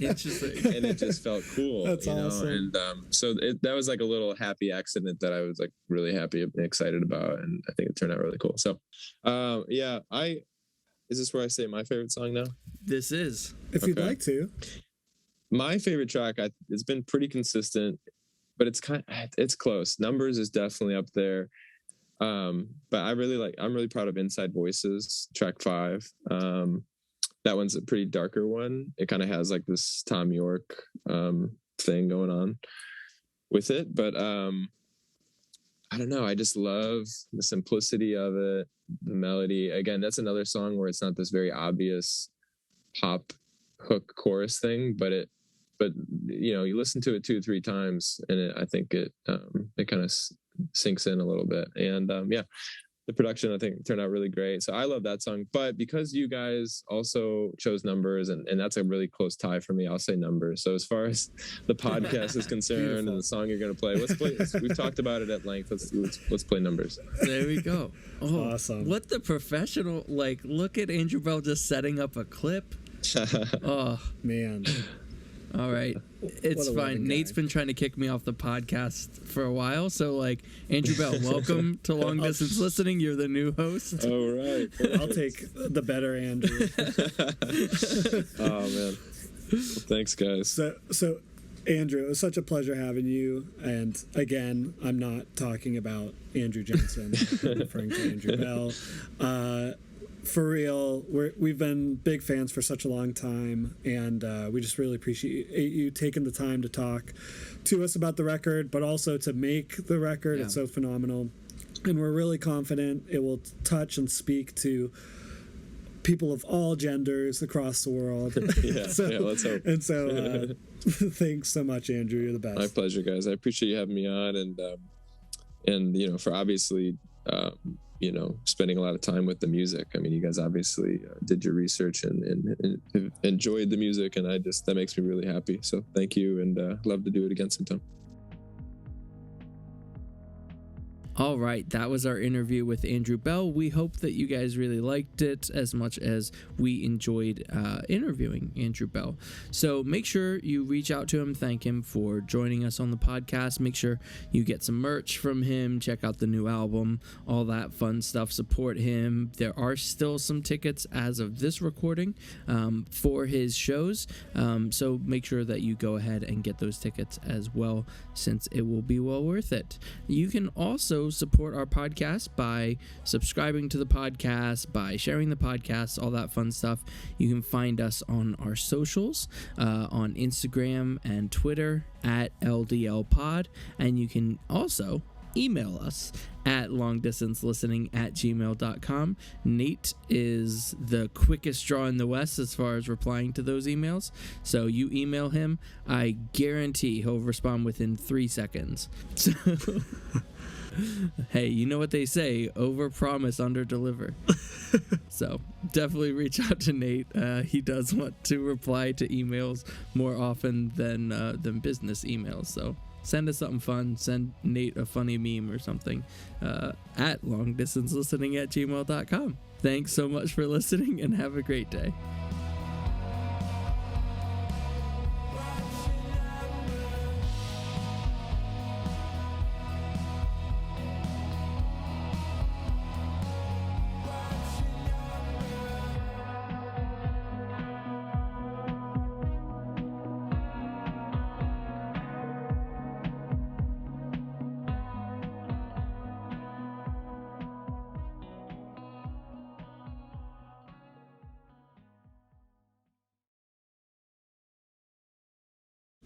Interesting. And it just felt cool. That's awesome. And so that was like a little happy accident that I was like really happy and excited about. And I think it turned out really cool. So is this where I say my favorite song now? This is. If you'd like to. My favorite track, it's been pretty consistent, but it's close. Numbers is definitely up there. But I'm really proud of Inside Voices, track 5. That one's a pretty darker one. It kind of has like this Tom York thing going on with it. But I don't know. I just love the simplicity of it, the melody. Again, that's another song where it's not this very obvious pop hook chorus thing, but you listen to it 2-3 times, and I think it kind of sinks in a little bit. And the production, I think, turned out really great. So I love that song. But because you guys also chose Numbers, and that's a really close tie for me, I'll say Numbers. So as far as the podcast is concerned and the song you're going to play, let's play. We've talked about it at length. Let's play Numbers. There we go. Oh, awesome. What the professional, look at Andrew Belle just setting up a clip. Oh, man. All right. It's fine. Nate's been trying to kick me off the podcast for a while. So, Andrew Belle, welcome to Long Distance Listening. You're the new host. All right. I'll take the better Andrew. Oh, man. Well, thanks, guys. So, Andrew, it was such a pleasure having you. And again, I'm not talking about Andrew Jensen. I'm referring to Andrew Belle. For real, we've been big fans for such a long time, and we just really appreciate you taking the time to talk to us about the record, but also to make the record. Yeah. It's so phenomenal, and we're really confident it will touch and speak to people of all genders across the world. Yeah, let's hope. And so, thanks so much, Andrew. You're the best. My pleasure, guys. I appreciate you having me on, and for obviously. Spending a lot of time with the music. I mean, you guys obviously did your research and enjoyed the music, and that makes me really happy. So thank you, and love to do it again sometime. All right, that was our interview with Andrew Belle. We hope that you guys really liked it as much as we enjoyed interviewing Andrew Belle. So make sure you reach out to him, thank him for joining us on the podcast. Make sure you get some merch from him, check out the new album, all that fun stuff. Support him. There are still some tickets as of this recording for his shows. So make sure that you go ahead and get those tickets as well, since it will be well worth it. You can also support our podcast by subscribing to the podcast, by sharing the podcast, all that fun stuff. You can find us on our socials, on Instagram and Twitter at LDL Pod, and you can also email us at longdistancelistening@gmail.com. Nate is the quickest draw in the West as far as replying to those emails. So you email him, I guarantee he'll respond within 3 seconds. So hey, you know what they say, over promise, under deliver. So definitely reach out to Nate. He does want to reply to emails more often than business emails. So send us something fun. Send Nate a funny meme or something at longdistancelistening@gmail.com. Thanks so much for listening, and have a great day.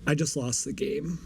I just lost the game.